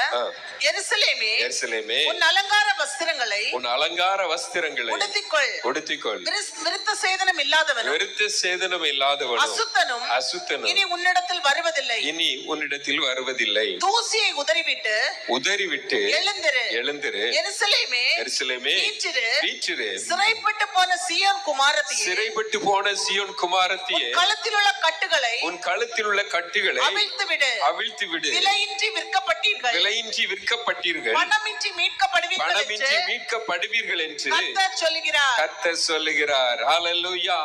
எருசலேமே, எருசலேமே, உன் அலங்கார வஸ்திரங்களை, உன் அலங்கார வஸ்திரங்களை உடுத்திக்கொள், உடுத்திக்கொள். விருத்த சேதனம் இல்லாதவனும், விருத்த சேதனம் இல்லாதவனும், அசுத்தனும், அசுத்தனும் இனி உன்னிடத்தில் வருவதில்லை, இனி உன்னிடத்தில் வருவதில்லை. தூசியை உதறிவிட்டு, உதறிவிட்டு எழுந்திரு, எழுந்திரு. எருசலேமே, எருசலேமே, வீற்றிரு, வீற்றிரு. சிறைப்பட்டு போன சீயோன் குமாரத்தியே, சிறைப்பட்டு போன சீயோன் குமாரத்தியே, கழுத்தில் உள்ள கட்டுகளை, உன் கழுத்தில் உள்ள கட்டுகளை அவிழ்த்து விடு, அவிழ்த்து விடு. விலையின்றி விற்கப்பட்டீர்கள், விலையின்றி விற்கப்பட்டீர்கள், பணமின்றி மீட்கப்படுவீர்கள், பணமின்றி மீட்கப்படுவீர்கள் என்று கர்த்தர் சொல்லுகிறார். கர்த்தர் சொல்லுகிறார். ஹல்லேலூயா.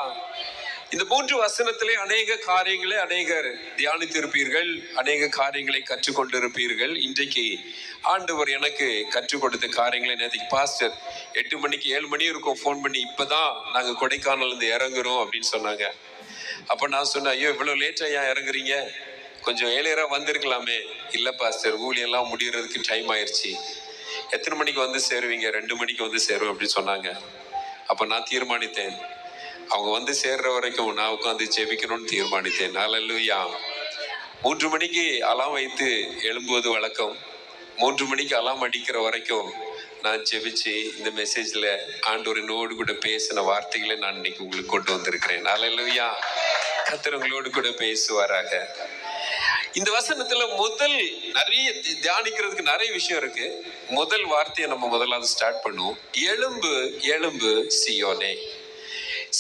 இந்த 3 வசனத்திலே அநேக காரியங்களை அநேகர் தியானித்திருப்பீர்கள், அநேக காரியங்களை கற்றுக்கொண்டிருப்பீர்கள். இன்றைக்கு ஆண்டவர் எனக்கு கற்றுக் கொடுத்த காரியங்களை நேற்றுக்கு பாஸ்டர் 8 மணிக்கு 7 மணி இருக்கும் ஃபோன் பண்ணி, இப்பதான் நாங்க கொடைக்கானல் இருந்து இறங்குறோம் அப்படின்னு சொன்னாங்க. அப்ப நான் சொன்னேன், ஐயோ இவ்வளவு லேட்டா ஏன் இறங்குறீங்க, கொஞ்சம் ஏழையரா வந்திருக்கலாமே. இல்ல பாஸ்டர், ஊழியெல்லாம் முடியறதுக்கு டைம் ஆயிடுச்சு. எத்தனை மணிக்கு வந்து சேருவீங்க? 2 மணிக்கு வந்து சேருவேன் அப்படின்னு சொன்னாங்க. அப்ப நான் தீர்மானித்தேன், அவங்க வந்து சேர்ற வரைக்கும் நான் உட்காந்து ஜெபிக்கணும்னு தீர்மானித்தேன். ஹல்லேலூயா. 3 மணிக்கு அலாம் வைத்து எழும்புவது வழக்கம். 3 மணிக்கு அலாம் அடிக்கிற வரைக்கும் நான் ஜெபிச்சு இந்த மெசேஜ்ல ஆண்டவர் என்னோடு கூட பேசின வார்த்தைகளை நான் இன்னைக்கு உங்களுக்கு கொண்டு வந்திருக்கிறேன். ஹல்லேலூயா. கர்த்தர் உங்களோடு கூட பேசுவாராக. இந்த வசனத்துல முதல் நிறைய தியானிக்கிறதுக்கு நிறைய விஷயம் இருக்கு. முதல் வார்த்தையை நம்ம முதலாவது ஸ்டார்ட் பண்ணுவோம். எழும்பு, எழும்பு சீயோனே.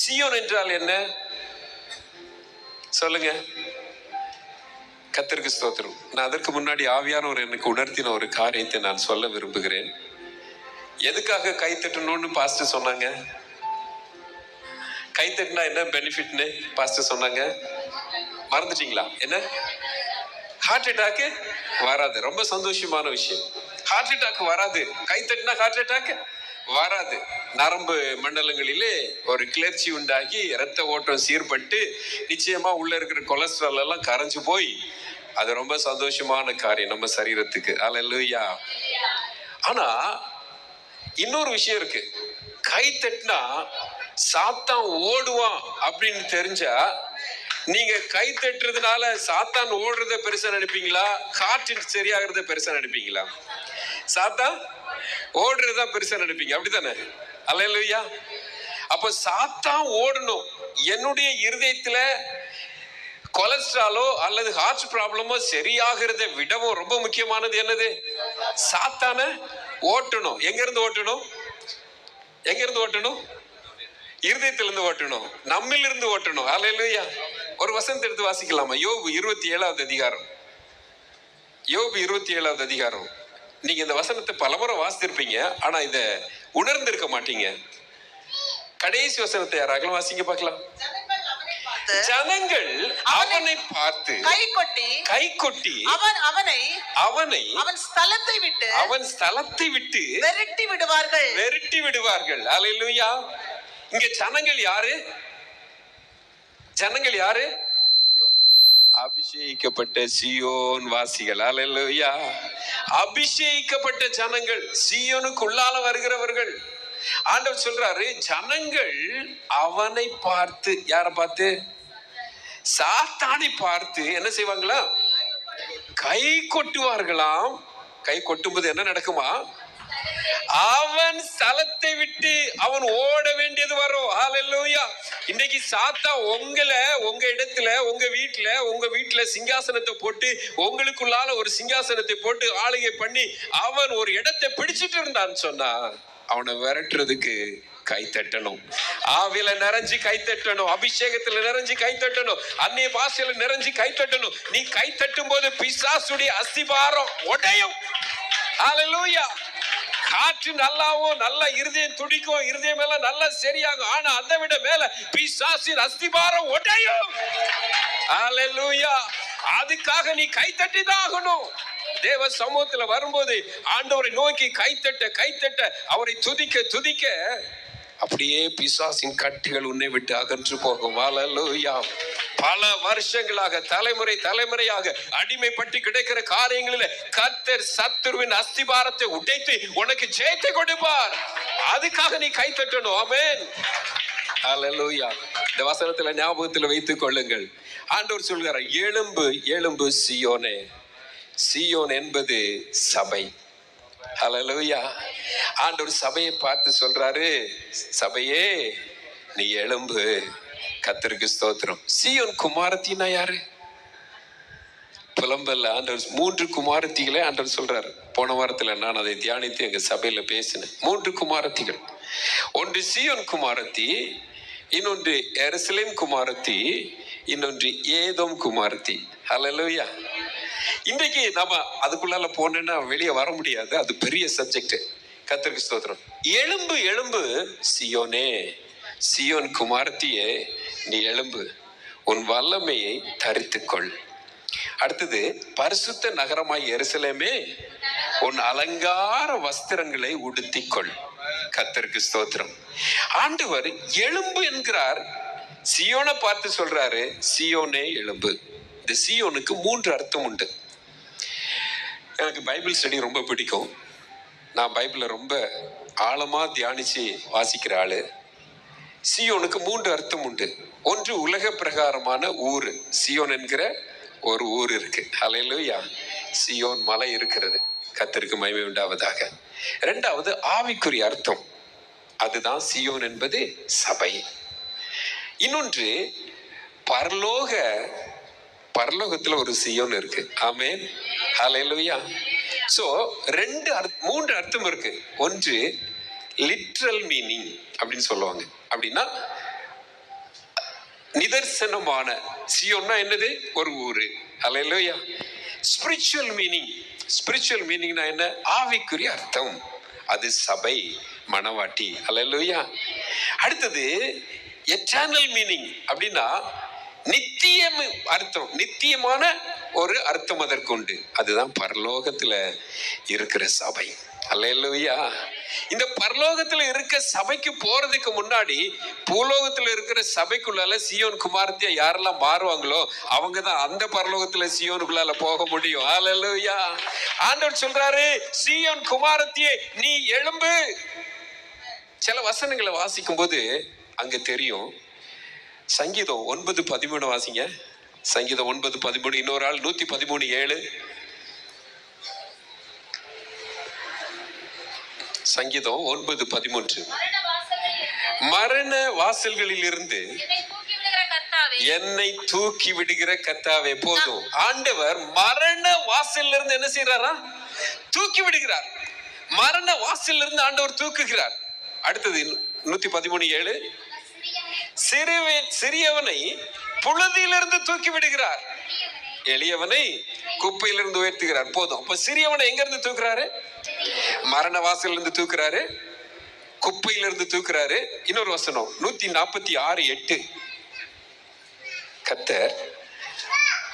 சீயோன் என்றால் என்ன சொல்லுங்க? கர்த்தருக்கு ஸ்தோத்திரம். நான் அதற்கு முன்னாடி ஆவியானவர் எனக்கு உணர்த்தின ஒரு காரியத்தை நான் சொல்ல விரும்புகிறேன். எதுக்காக கை தட்டணும்னு பாஸ்டர் சொன்னாங்க? கை தட்டினா என்ன பெனிஃபிட்னு பாஸ்டர் சொன்னாங்க? மறந்துட்டீங்களா? என்ன? ஹார்ட் அட்டாக்கு வராது. ரொம்ப சந்தோஷமான விஷயம். ஹார்ட் அட்டாக் வராது. கை தட்டினா ஹார்ட் அட்டாக் வராது. நரம்பு மண்டலங்களிலே ஒரு கிளர்ச்சி உண்டாகி இரத்த ஓட்டம் சீர்பட்டு நிச்சயமா உள்ள இருக்கிற கொலஸ்ட்ரால் எல்லாம் கரைஞ்சு போய் அது ரொம்ப சந்தோஷமான காரியம் நம்ம சரீரத்துக்கு. அல்லேலூயா. ஆனா இன்னொரு விஷயம் இருக்கு. கை தட்டினா சாத்தான் ஓடுவான் அப்படின்னு தெரிஞ்சா நீங்க கை தட்டுறதுனால சாத்தான் ஓடுறத பெருசா நினைப்பீங்களா, காற்று சரியாகிறத பெருசா நினைப்பீங்களா? சாத்தான் ஓடுறதா பெருசா நினைப்பீங்க, அப்படித்தானே? அல்லேலூயா. அப்ப சாத்தான் ஓடணும். என்னுடைய இருதயத்துல கொலஸ்ட்ராலோ அல்லது ஹார்ட் ப்ராப்ளமோ சரியாகிறத விடவும் ரொம்ப முக்கியமானது என்னது? சாத்தான ஓட்டணும். எங்க இருந்து ஓட்டணும்? எங்க இருந்து ஓட்டணும்? இருதயத்திலிருந்து ஓட்டணும், நம்மிலிருந்து ஓட்டணும். அல்லேலூயா. ஒரு வசனத்தை எடுத்து வாசிக்கலாமா? யோபு 27வது அதிகாரம். யோபு 27வது அதிகாரம். நீங்க இந்த வசனத்தை பலமுறை வாசித்திருப்பீங்க, ஆனா இத உணர்ந்திருக்க மாட்டீங்க. கடைசி வசனத்தை யாராக வாசிங்க பார்க்கலாம். ஜனங்கள் அவனை பார்த்து கை கொட்டி அவனை அவன் ஸ்தலத்தை விட்டு விரட்டி விடுவார்கள். அல்லேலூயா. இங்க ஜனங்கள் யாரு? ஜனங்கள் யாரு? அபிஷேகிக்கப்பட்ட சீயோன் வாசிகள். அல்லேலூயா. அபிஷேகிக்கப்பட்ட ஜனங்கள், சீயோனுக்குள்ளால வருகிறவர்கள். ஆண்டவர் சொல்றாரு, ஜனங்கள் அவனை பார்த்து, யாரை பார்த்து? சாத்தானை பார்த்து என்ன செய்வாங்களா? கை கொட்டுவார்களாம். கை கொட்டும்போது என்ன நடக்குமா? அவன் ஸ்தலத்தை விட்டு அவன் ஓட வேண்டியது வரும். ஹல்லேலூயா. இன்னைக்கு சாத்தா உங்களை உங்க இடத்துல உங்க வீட்டுல சிங்காசனத்தை போட்டு, உங்களுக்குள்ளால ஒரு சிங்காசனத்தை போட்டு ஆளுகை பண்ணி அவன் ஒரு இடத்தை பிடிச்சிட்டு இருந்தான்னு சொன்னா அவனை விரட்டுறதுக்கு கை தட்டணும். ஆவில நிறைஞ்சு கை தட்டணும், அபிஷேகத்துல நிறைஞ்சு கை தட்டணும், அந்நிய பாஷையில நிறைஞ்சு கை தட்டணும். நீ கை தட்டும் போது பிசாசுடைய அஸ்திபாரம் உடையும். ஹல்லேலூயா. காற்று நல்லாவும், நல்ல இருதயம் துடிக்கும், இருதயம் எல்லாம் நல்லா சரியாகும். ஆனா அதை விட மேல பிசாசின் அஸ்திபாரம் உடையும். ஹல்லேலூயா. அதுக்காக நீ கை தட்டி தான் ஆகணும். தேவ சமூகத்துல வரும்போது ஆண்டவரை நோக்கி கைத்தட்ட அவரை துதிக்க அப்படியே பிசாசின் கட்டுகள் உன்னை விட்டு அகன்று போகும். அல்லேலூயா. பல வருஷங்களாக தலைமுறையாக அடிமைப்பட்டு கிடைக்கிற காரியங்களில் கர்த்தர் சத்துருவின் அஸ்திபாரத்தை உடைத்து உனக்கு ஜெயத்தை கொடுப்பார். அதுக்காக நீ கை தட்டணும். ஆமென். அல்லேலூயா. இந்த வசனத்துல ஞாபகத்தில் வைத்துக் கொள்ளுங்கள். ஆண்டவர் சொல்கிறார், எழும்பு எழும்பு சீயோனே. சீயோன் என்பது சபை. ஹல்லேலூயா. ஆண்டவர் சபையை பார்த்து சொல்றாரு, சபையே நீ எழும்பு. கர்த்தருக்கு ஸ்தோத்திரம். சீயோன் குமாரத்தினா யாரு? புலம்பல்ல ஆண்டவர் 3 குமாரத்திகளை ஆண்டவர் சொல்றாரு. போன வாரத்துல நான் அதை தியானித்து எங்க சபையில பேசினேன். 3 குமாரத்திகள். ஒன்று சீயோன் குமாரத்தி, இன்னொன்று எருசலேம் குமாரத்தி, இன்னொன்று ஏதோம் குமாரத்தி. ஹல்லேலூயா. இன்றைக்கு நம்ம அதுக்குள்ளால போனேன்னா வெளியே வர முடியாது, அது பெரிய சப்ஜெக்ட். கர்த்தருக்கு ஸ்தோத்திரம். எழும்பு எழும்பு சீயோனே, சீயோன் குமாரத்தியே நீ எழும்பு, உன் வல்லமையை தரித்துக்கொள். அடுத்தது, பரிசுத்த நகரமாய் எருசலேமே உன் அலங்கார வஸ்திரங்களை உடுத்திக்கொள். கர்த்தருக்கு ஸ்தோத்திரம். ஆண்டவர் எழும்பு என்கிறார். சீயோனை பார்த்து சொல்றாரு, சீயோனே எழும்பு. இந்த சீயோனுக்கு 3 அர்த்தம் உண்டு. எனக்கு பைபிள் ஸ்டடி ரொம்ப பிடிக்கும். நான் பைபிளை ரொம்ப ஆழமா தியானிச்சு வாசிக்கிற ஆளு. சீயோனுக்கு 3 அர்த்தம் உண்டு. ஒன்று, உலக பிரகாரமான ஊர். சீயோன் என்கிற ஒரு ஊர் இருக்கு. ஹல்லேலூயா. சீயோன் மலை இருக்கிறது. கர்த்தருக்கு மகிமை உண்டாவதாக. 2வது, ஆவிக்குரிய அர்த்தம். அதுதான் சீயோன் என்பது சபை. இன்னொன்று, பரலோகத்துல ஒரு சீயோன் இருக்கு. ஆமென். ஹல்லேலூயா. சோ 3 அர்த்தம் இருக்கு. ஒன்று, லிட்ரல் மீனிங் அப்படின்னு சொல்லுவாங்க. அப்படின்னா நிதர்சனமான. சீயோன்னா என்னது? ஒரு ஊரு. ஹல்லேலூயா. ஸ்பிரிச்சுவல் மீனிங்னா என்ன? ஆவிக்குரிய அர்த்தம். அது சபை, மணவாட்டி. ஹல்லேலூயா. அடுத்தது எட்டர்னல் மீனிங். அப்படின்னா நித்தியம் அர்த்தம், நித்தியமான ஒரு அர்த்தம் அதற்குண்டு. அதுதான் பரலோகத்துல இருக்கிற சபை. அல்லேலூயா. இந்த பரலோகத்துல இருக்க சபைக்கு போறதுக்கு முன்னாடி பூலோகத்துல இருக்கிற சபைக்குள்ளால சீயோன் குமாரத்தியா யாரெல்லாம் மாறுவாங்களோ அவங்கதான் அந்த பரலோகத்துல சீயோனுக்குள்ளால போக முடியும். அல்லேலூயா. ஆண்டவர் சொல்றாரு, சீயோன் குமாரத்தியே நீ எழும்பு. சில வசனங்களை வாசிக்கும் போது அங்க தெரியும். சங்கீதம் 9:13 வாசிங்க. சங்கீதம் 9:13. இன்னொரு ஆள் 113:7. சங்கீதம் 9:13. மரண வாசல்களில் இருந்து என்னை தூக்கி விடுகிற கர்த்தாவே. போதும். ஆண்டவர் மரண வாசல்ல இருந்து என்ன செய்யறாரா? தூக்கி விடுகிறார். மரண வாசல்ல இருந்து ஆண்டவர் தூக்குகிறார். அடுத்தது 113:7. சிறியவனை புழுதியிலிருந்து தூக்கி விடுகிறார், எளியவனை குப்பையிலிருந்து உயர்த்துகிறார். போதும். அப்ப சிறியவனை எங்க இருந்து தூக்குறாரு? மரண வாசல்ல இருந்து தூக்குறாரு, குப்பையிலிருந்து தூக்குறாரு. இன்னொரு வசனம் 146:8. கர்த்தர்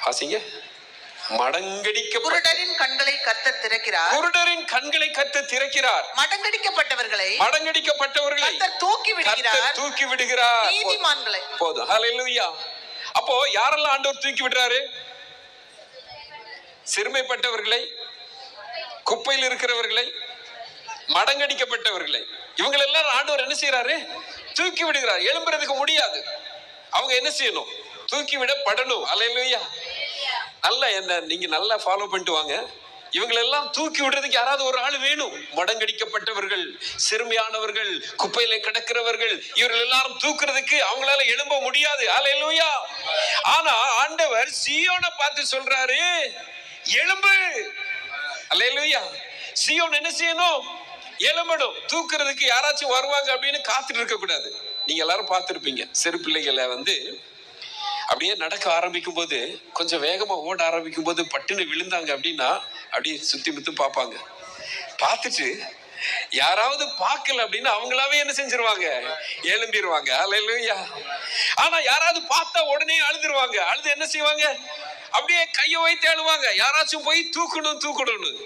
வாசிங்க. குருடரின் கண்களை கர்த்தர் திறக்கிறார். குருடரின் கண்களை கர்த்தர் திறக்கிறார். மடங்கடிக்கப்பட்டவர்களை கர்த்தர் தூக்கி விடுகிறார். நீதிமான்களை. போதும். ஹல்லேலூயா. அப்போ யாரெல்லாம் ஆண்டவர் தூக்கி விடுறாரு? சிறுமைப்பட்டவர்களை, குப்பையில் இருக்கிறவர்களை, மடங்கடிக்கப்பட்டவர்களை, இவங்க எல்லாரும் ஆண்டவர் என்ன செய்யறாரு? தூக்கி விடுகிறார். எழும்புறதுக்கு முடியாது. அவங்க என்ன செய்யணும்? தூக்கி விடப்படணும். ஹல்லேலூயா. நல்லா என்ன நீங்க நல்லா ஃபாலோ பண்ணிட்டு வாங்க. இவங்களெல்லாம் தூக்கி விடுறதுக்கு யாராவது ஒரு ஆள் வேணும். மடங்கடிக்கப்பட்டவர்கள், சிறுமியானவர்கள், குப்பையில கிடக்கிறவர்கள், இவர்கள் எல்லாரும் தூக்குறதுக்கு அவங்களால எழும்ப முடியாது. ஹல்லேலூயா. ஆனா ஆண்டவர் சீயோனை பார்த்து சொல்றாரு, எழும்பு. ஹல்லேலூயா. சீயோன் என்ன செய்யணும்? எழும்பணும். தூக்குறதுக்கு யாராச்சும் வருவாங்க அப்படின்னு காத்துட்டு இருக்க கூடாது. நீங்க எல்லாரும் பார்த்திருப்பீங்க, சிறு பிள்ளைகளை அப்படியே நடக்க ஆரம்பிக்கும் போது, கொஞ்சம் வேகமா ஓட ஆரம்பிக்கும் போது பட்டுன்னு விழுந்தாங்க அப்படின்னா அப்படியே சுத்தி முத்து பார்ப்பாங்க. பார்த்துட்டு யாராவது பார்க்கல அப்படின்னா அவங்களாவே என்ன செஞ்சிருவாங்க? எழும்பிடுவாங்க. ஹல்லேலூயா. ஆனா யாராவது பார்த்தா உடனே அழுதுருவாங்க. அழுது என்ன செய்வாங்க? அப்படியே கையை வைத்து அழுவாங்க. யாராச்சும் போய் தூக்கணும்.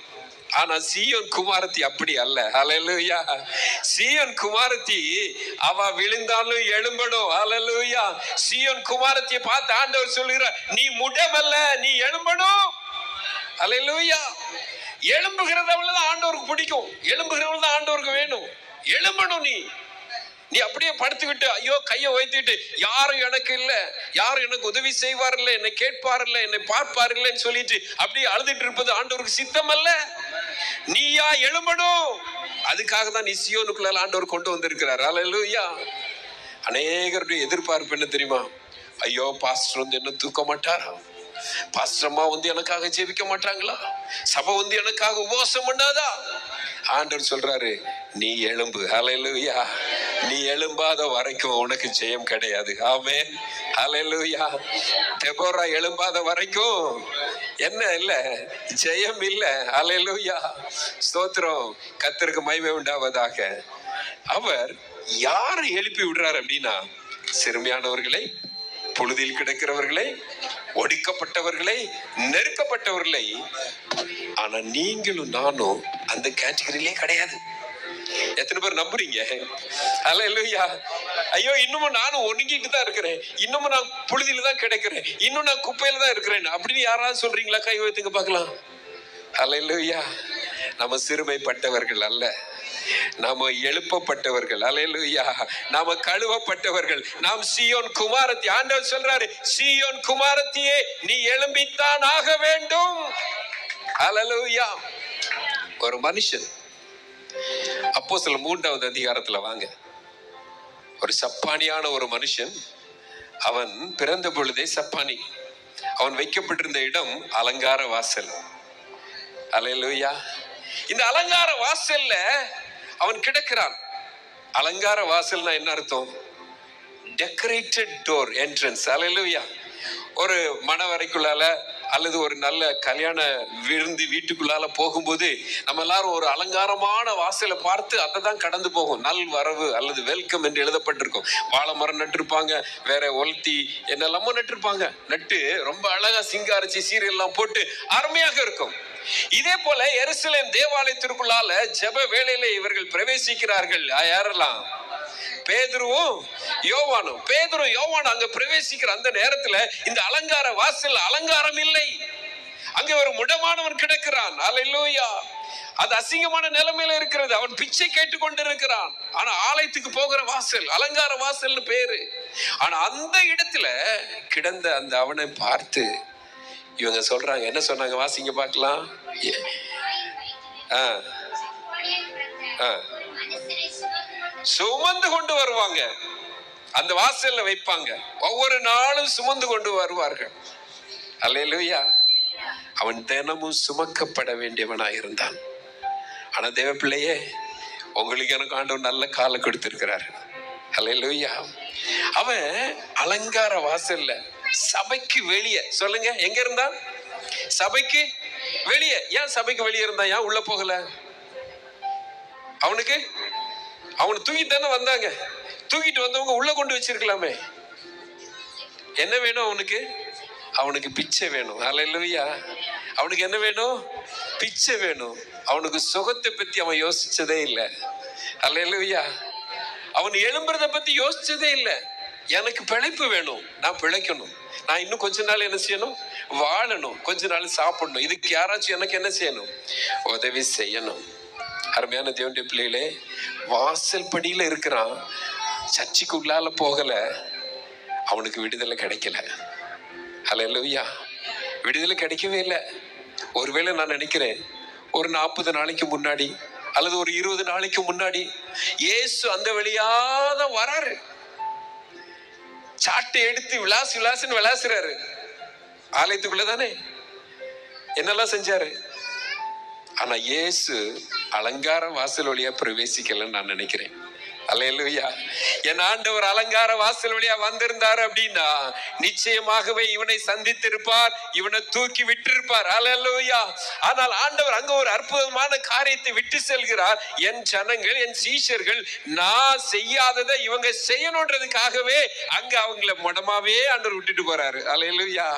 ஆனா சீயோன் குமாரத்தி அப்படி அல்ல. ஹல்லேலூயா. சீயோன் குமாரத்தி அவ விழுந்தாலும் எழும்பணும். ஹல்லேலூயா. சீயோன் குமாரத்தியை பார்த்து ஆண்டவர் சொல்லுகிறார், நீ முடமல்ல, நீ எழும்பணும். ஹல்லேலூயா. எழும்புகிறவளதான் ஆண்டவருக்கு பிடிக்கும். எழும்புகிறவள் தான் ஆண்டவருக்கு வேணும். எழும்பணும். நீ அப்படியே படுத்துக்கிட்டு ஐயோ கையை வைத்துட்டு யாரும் எனக்கு இல்ல, யாரும் எனக்கு உதவி செய்வார் இல்ல, என்னை கேட்பார் இல்ல, என்னை பார்ப்பார் இல்லைன்னு சொல்லிட்டு அப்படியே அழுதுட்டு இருப்பது ஆண்டவருக்கு சித்தம் அல்ல. நீயா எழும்பணும். அதுக்காக தான் நீ சீயோனுக்குள்ள ஆண்டவர் கொண்டு வந்திருக்கிறார். ஹல்லேலூயா. அநேகருடைய எதிர்பார்ப்பு என்ன தெரியுமா? ஐயோ பாஸ்டர் என்ன தூக்க மாட்டாரா? பாஸ்டர் அம்மா எனக்காக ஜெபிக்க மாட்டாங்களா? சபை எனக்காக உபவாசம் பண்ணாதா? ஆண்டவர் சொல்றாரு, நீ எழும்பு. ஹல்லேலூயா. நீ எழும்பாத வரைக்கும் உனக்கு ஜெயம் கிடையாது. ஆமென். ஹல்லேலூயா. தெபோரா எழும்பாத வரைக்கும் என்ன இல்ல? ஜெயம் இல்ல. ஹல்லேலூயா. ஸ்தோத்திரம். கர்த்தருக்கு மகிமை உண்டாவதாக. அவர் யாரை எழுப்பி விடுறார் அப்படின்னா, சிறுமியானவர்களை, பொழுதில் கிடக்கிறவர்களை, ஒடுக்கப்பட்டவர்களை, நெருக்கப்பட்டவர்களை. ஆனா நீங்களும் நானும் அந்த கேட்டகரியிலே கிடையாது. எத்தனை பேர் நம்புறீங்க? ஹல்லேலூயா. ஐயோ இன்னமும் நானும் ஒடுங்கிட்டு தான் இருக்கிறேன், இன்னமும் நான் புழுதியில தான் கிடைக்கிறேன், இன்னும் நான் குப்பையில தான் இருக்கிறேன் அப்படின்னு யாராவது சொல்றீங்களா? கை வைத்துங்க பார்க்கலாம். ஹல்லேலூயா. நம்ம சிறுமைப்பட்டவர்கள் அல்ல, நாம எழுப்பப்பட்டவர்கள். ஹல்லேலூயா. நாம கழுவப்பட்டவர்கள். நாம் சீயோன் குமாரத்தி. ஆண்டவர் சொல்றாரு, சீயோன் குமாரத்தியே நீ எழும்பித்தான் ஆக வேண்டும். ஹல்லேலூயா. ஒரு மனுஷன் அப்போஸ்தலர் 3வது அதிகாரத்துல வாங்க. ஒரு சப்பானியான ஒரு மனுஷன், அவன் பிறந்த பொழுதே சப்பானி. அவன் வைக்கப்பட்டிருந்த இடம் அலங்கார வாசல். ஹல்லேலூயா. இந்த அலங்கார வாசல்ல அவன் கிடக்கிறான். அலங்கார வாசல்னா என்ன அர்த்தம்? Decorated door, entrance. ஹல்லேலூயா. ஒரு மணவரைக்குள்ளால அல்லது ஒரு நல்ல கல்யாண விருந்து வீட்டுக்குள்ளால போகும்போது நம்ம எல்லாரும் ஒரு அலங்காரமான வாசலை பார்த்து அதை தான் கடந்து போகும். நல் வரவு அல்லது வெல்கம் என்று எழுதப்பட்டிருக்கும். வாழை மரம் நட்டிருப்பாங்க, வேற ஒல்த்தி என்னெல்லாமோ நட்டிருப்பாங்க. நட்டு ரொம்ப அழகா சிங்காரிச்சு சீரியல்லாம் போட்டு அருமையாக இருக்கும். இதே போல எருசலேம் தேவாலயத்திற்குள்ளால ஜெப வேளையில இவர்கள் பிரவேசிக்கிறார்கள். யாரெல்லாம்? பேதுருவும் யோவானும். பேதுரு யோவான் அங்க பிரவேசிக்கிற அந்த நேரத்துல இந்த அலங்கார வாசல் அலங்காரம் இல்லை. அங்க ஒரு முடமானவன் கிடக்கிறான். அல்லேலூயா. அது அசிங்கமான நிலைமையில இருக்கிறது. அவன் பிச்சை கேட்டு கொண்டிருக்கிறான். ஆனா ஆலயத்துக்கு போகிற வாசல் அலங்கார வாசல்னு பேரு. ஆனா அந்த இடத்துல கிடந்த அந்த அவனை பார்த்து இவங்க சொல்றாங்க, என்ன சொன்னாங்க? வாசிங்க பார்க்கலாம். சுமந்து கொண்டு வருவாங்க, அந்த வாசல்ல வைப்பாங்க. ஒவ்வொரு நாளும் சுமந்து கொண்டு வருவார்கள். அல்லேலூயா. அவன் தினமும் சுமக்கப்பட வேண்டியவனாய் இருந்தான். ஆனா தேவ பிள்ளையே, உங்களுக்கு எனக்கு ஆண்டவர் நல்ல காலை கொடுத்திருக்கிறார். அல்லேலூயா. அவன் அலங்கார வாசல்ல சபைக்கு வெளியே, சொல்லுங்க, எங்க இருந்தான்? சபைக்கு வெளியே. ஏன் சபைக்கு வெளியே இருந்தான்? ஏன் உள்ள போகல? அவனை தூக்கிட்டு தானே வந்தாங்க. தூக்கிட்டு வந்தவங்க உள்ள கொண்டு வச்சிருக்கலாமே. என்ன வேணும் அவனுக்கு? அவனுக்கு பிச்சை வேணும். அல்லேலூயா. அவனுக்கு என்ன வேணும்? பிச்சை வேணும். அவனுக்கு சுகத்தை பத்தி அவன் யோசிச்சதே இல்லை. அல்லேலூயா. அவன் எழும்புறத பத்தி யோசிச்சதே இல்லை. எனக்கு பிழைப்பு வேணும், நான் பிழைக்கணும், நான் இன்னும் கொஞ்ச நாள் என்ன செய்யணும்? வாழணும், கொஞ்ச நாள் சாப்பிடணும். இதுக்கு யாராச்சும் எனக்கு என்ன செய்யணும்? உதவி செய்யணும். அருமையான தேவனுடைய பிள்ளைகளே, வாசல் படியில இருக்கிறான், சர்ச்சுக்கு உள்ளால போகல, அவனுக்கு விடுதலை கிடைக்கல. அல்லேலூயா. விடுதலை கிடைக்கவே இல்லை. ஒருவேளை நான் நினைக்கிறேன், ஒரு 40 நாளைக்கு முன்னாடி அல்லது ஒரு 20 நாளைக்கு முன்னாடி இயேசு அந்த வழியாதான் வராரு. சாட்டை எடுத்து விளாசுன்னு விளாசுறாரு. ஆலயத்துக்குள்ள தானே என்னெல்லாம் செஞ்சாரு. ஆனா இயேசு அலங்கார வாசல் வழியா பிரவேசிக்கலன்னு நான் நினைக்கிறேன். அல்லேலூயா. என் ஆண்டவர் அலங்கார வாசல் வழியா வந்திருந்தாரு அப்படின்னா நிச்சயமாகவே இவனை சந்தித்திருப்பார், இவனை தூக்கி விட்டிருப்பார். அல்லேலூயா. ஆனால் ஆண்டவர் அங்க ஒரு அற்புதமான காரியத்தை விட்டு செல்கிறார். என் ஜனங்கள், என் சீஷர்கள் நான் செய்யாததை இவங்க செய்யணுன்றதுக்காகவே அங்க அவங்கள முடமாவே ஆண்டவர் விட்டுட்டு போறாரு. அல்லேலூயா.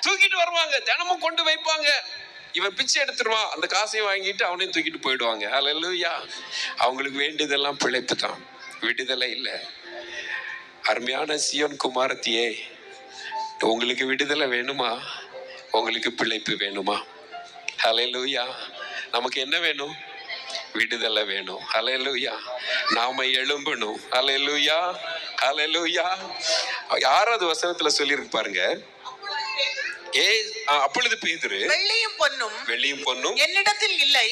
தூக்கிட்டு வருவாங்க, தினமும் கொண்டு வைப்பாங்க. இவன் பிச்சை எடுத்துருவான், அந்த காசையும் வாங்கிட்டு அவனையும் தூக்கிட்டு போயிடுவாங்க. அல்லேலூயா. அவங்களுக்கு வேண்டியதெல்லாம் பிழைப்பு தான், விடுதலை இல்லை. அருமையான சியோன் குமாரத்தியே, உங்களுக்கு விடுதலை வேணுமா? உங்களுக்கு பிழைப்பு வேணுமா? அல்லேலூயா. நமக்கு என்ன வேணும்? விடுதலை வேணும். அல்லேலூயா. நாம எழும்பணும். அல்லேலூயா. அல்லேலூயா. 6வது வசனத்துல சொல்லியிருக்கு பாருங்க. அப்பொழுது பேதுரு, வெள்ளியும் பொன்னும் என்னிடத்தில் இல்லை,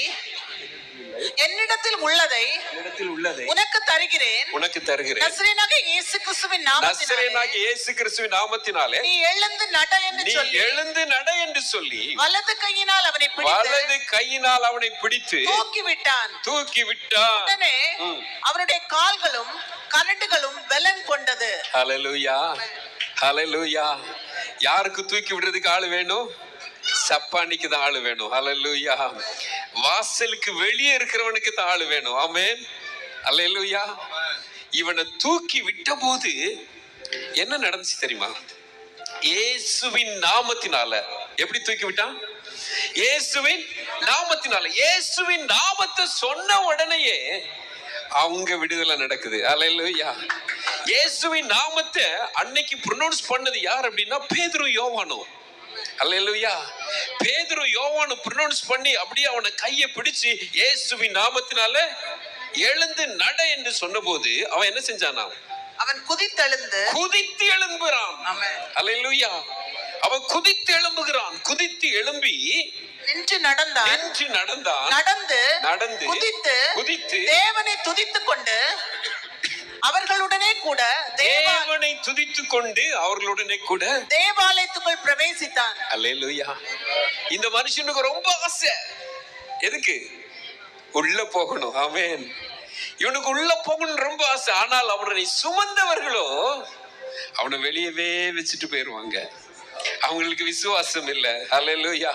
என்னிடத்தில் உள்ளதை உனக்கு தருகிறேன். நசரேயனாகிய இயேசு கிறிஸ்துவின் நாமத்தினாலே நீ எழுந்து நட என்று சொல்லி வலது கையினால் அவனை பிடித்து தூக்கி விட்டான். உடனே அவனுடைய கால்களும் கரண்டுகளும் பலன் கொண்டது. ஹல்லேலூயா. ஹல்லேலூயா. யாருக்கு தூக்கி விடுறதுக்கு ஆளு வேணும்? சப்பானிக்கு தான் ஆளு வேணும். ஹல்லேலூயா. வாசலுக்கு வெளியே இருக்கிறவனுக்கு தான் ஆளு வேணும். ஆமென். ஹல்லேலூயா. இவனை தூக்கி விட்ட போது என்ன நடந்துச்சு தெரியுமா? இயேசுவின் நாமத்தினால. எப்படி தூக்கி விட்டான்? இயேசுவின் நாமத்தினால. இயேசுவின் நாமத்தை சொன்ன உடனேயே அவங்க விடுதலை நடக்குது. அல்லேலூயா. இயேசுவின் நாமத்தை அன்னைக்கு ப்ரொனவுன்ஸ் பண்ணது யார் அப்படின்னா பேதுரு யோவானும். அல்லேலூயா. பேதுரு யோவானும் ப்ரொனவுன்ஸ் பண்ணி அப்படியே அவனை கையை பிடிச்சு இயேசுவின் நாமத்தினால எழுந்து நட என்று சொன்னபோது அவன் என்ன செஞ்சானா? அவன் குதித்து எழும்புகிறான். அல்லேலூயா. அவன் குதித்து எழும்புகிறான். குதித்து எழும்பி நின்று நடந்தான். நடந்து குதித்து தேவனை துதித்துக் கொண்டு அவர்களுடனே கூட தேவாலயத்துக்குள் பிரவேசித்தான். அல்லேலூயா. இந்த மனுஷனுக்கு ரொம்ப ஆசை. எதுக்கு? உள்ள போகணும். ஆமென். இவனுக்கு உள்ள போகணும் ரொம்ப ஆசை. ஆனால் அவனை சுமந்தவர்களோ அவனை வெளியவே வச்சுட்டு போயிருவாங்க. அவங்களுக்கு விசுவாசம் இல்லை. அல்லேலூயா.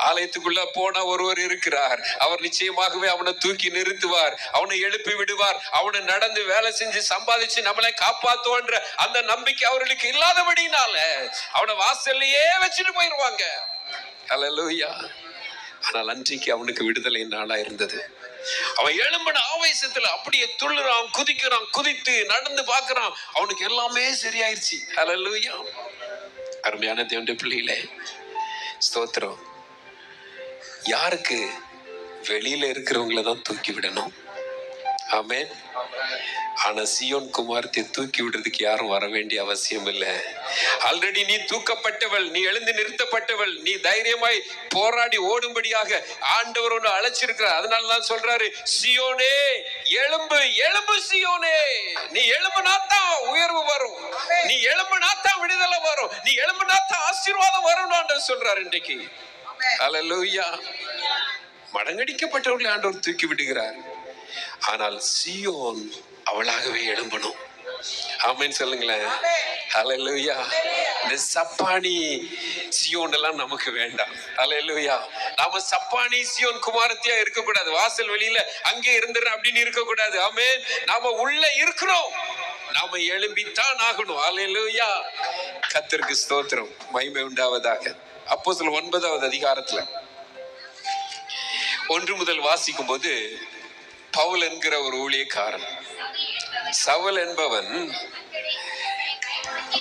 ஆலயத்துக்குள்ள போனா ஒருவர் இருக்கிறார், அவர் நிச்சயமாகவே அவனை தூக்கி நிறுத்துவார், அவனை எழுப்பி விடுவார், அவனை நடந்து வேலை செஞ்சு சம்பாதிச்சு நம்மளை காப்பாத்துவோன்ற அந்த நம்பிக்கை அவர்களுக்கு இல்லாதபடினால அவனை வாசல்லையே வச்சுட்டு போயிருவாங்க. அல்லேலூயா. ஆனால் அன்றைக்கு அவனுக்கு விடுதலை நாளா இருந்தது. அவன் எழும்பின ஆவேசத்துல அப்படியே துள்ளுறான், குதிக்கிறான், குதித்து நடந்து பார்க்கிறான், அவனுக்கு எல்லாமே சரியாயிருச்சு. அல்லேலூயா. அருமையான தேவனுடைய பிள்ளைகளே, ஸ்தோத்திரம். யாருக்கு? வெளியில இருக்கிறவங்கள தான் தூக்கி விடணும். ஆமென். ஆனா சீயோன் குமாரத்தை தூக்கி விடுறதுக்கு யாரும் வர வேண்டிய அவசியம் இல்லை. ஆல்ரெடி நீ தூக்கப்பட்டவள், நீ எழுந்து நிறுத்தப்பட்டவள், நீ தைரியமாய் போராடி ஓடும்படியாக ஆண்டவர் ஒன்று அழைச்சிருக்கிறார். அதனாலதான் சொல்றாரு, சீயோனே எழும்பு, எழும்பு சீயோனே. நீ எழும்புனாத்தான் உயர்வு வரும், நீ எழும்புனாத்தான் விடுதலை வரும், நீ எழும்புனாத்தான் ஆசீர்வாதம் வரும் ஆண்டவர் சொல்றாரு இன்றைக்கு. அல்லேலூயா. மடங்கடிக்கப்பட்டவர்களை ஆண்டவர் தூக்கி விடுகிறார். ஆனால் சீயோன் அவளாகவே எழும்பணும். ஆமென் சொல்லுங்களேன். அல்லேலூயா. இந்த சப்பானி சீயோன் எல்லாம் நமக்கு வேண்டாம். அல்லேலூயா. நாம சப்பானி சீயோன் குமாரத்தியா இருக்க கூடாது. வாசல் வெளியில அங்கே இருந்துற அப்படின்னு இருக்க கூடாது. ஆமென். நாம உள்ள இருக்கிறோம், நாம எழும்பித்தான் ஆகணும். அல்லேலூயா. கர்த்தருக்கு ஸ்தோத்திரம், மகிமை உண்டாவதாக. அப்போஸ்தலர் 9வது அதிகாரத்துல 1 முதல் வாசிக்கும் போது, பவுல் என்கிற ஒரு ஊழியக்காரன், சவுல் என்பவன்,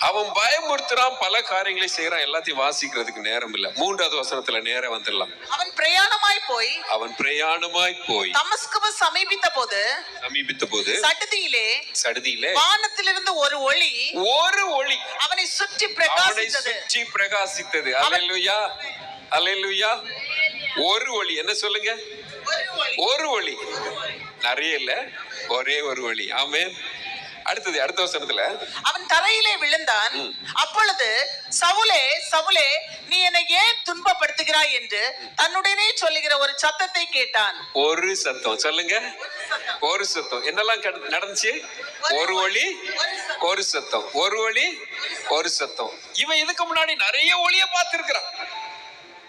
அவன் பயமுறுத்துறான், பல காரியங்களை செய்யறான். எல்லாத்தையும் வாசிக்கிறதுக்கு நேரம் இல்ல. 3வது வசனத்துல நேரம் வந்துடலாம். அவன் பிரயாணமாய் போய் தமஸ்குவை சமீபித்த போது சடுதியிலே வானத்திலிருந்து ஒரு ஒளி அவனை சுற்றி பிரகாசித்தது. அல்லேலூயா. அல்லேலூயா. ஒரு ஒளி. என்ன சொல்லுங்க? ஒரு ஒளி. நிறைய இல்ல, ஒரே ஒரு ஒளி. ஆமென். அடுத்தது அடுத்த வசனத்துல, அவன் தரையிலே விழுந்தான். அப்பொழுது சவுலே, சவுலே, நீ என்னை ஏன் துன்பப்படுத்துகிறாய் என்று தன்னுடனே சொல்லுகிற ஒரு சத்தத்தை கேட்டான். ஒரு சத்தம். சொல்லுங்க. ஒரு சத்தம். என்னெல்லாம் நடந்துச்சு? ஒரு ஒளி, ஒரு சத்தம். ஒரு ஒளி, ஒரு சத்தம். இவன் இதுக்கு முன்னாடி நிறைய ஒளிய பார்த்திருக்கிறான்,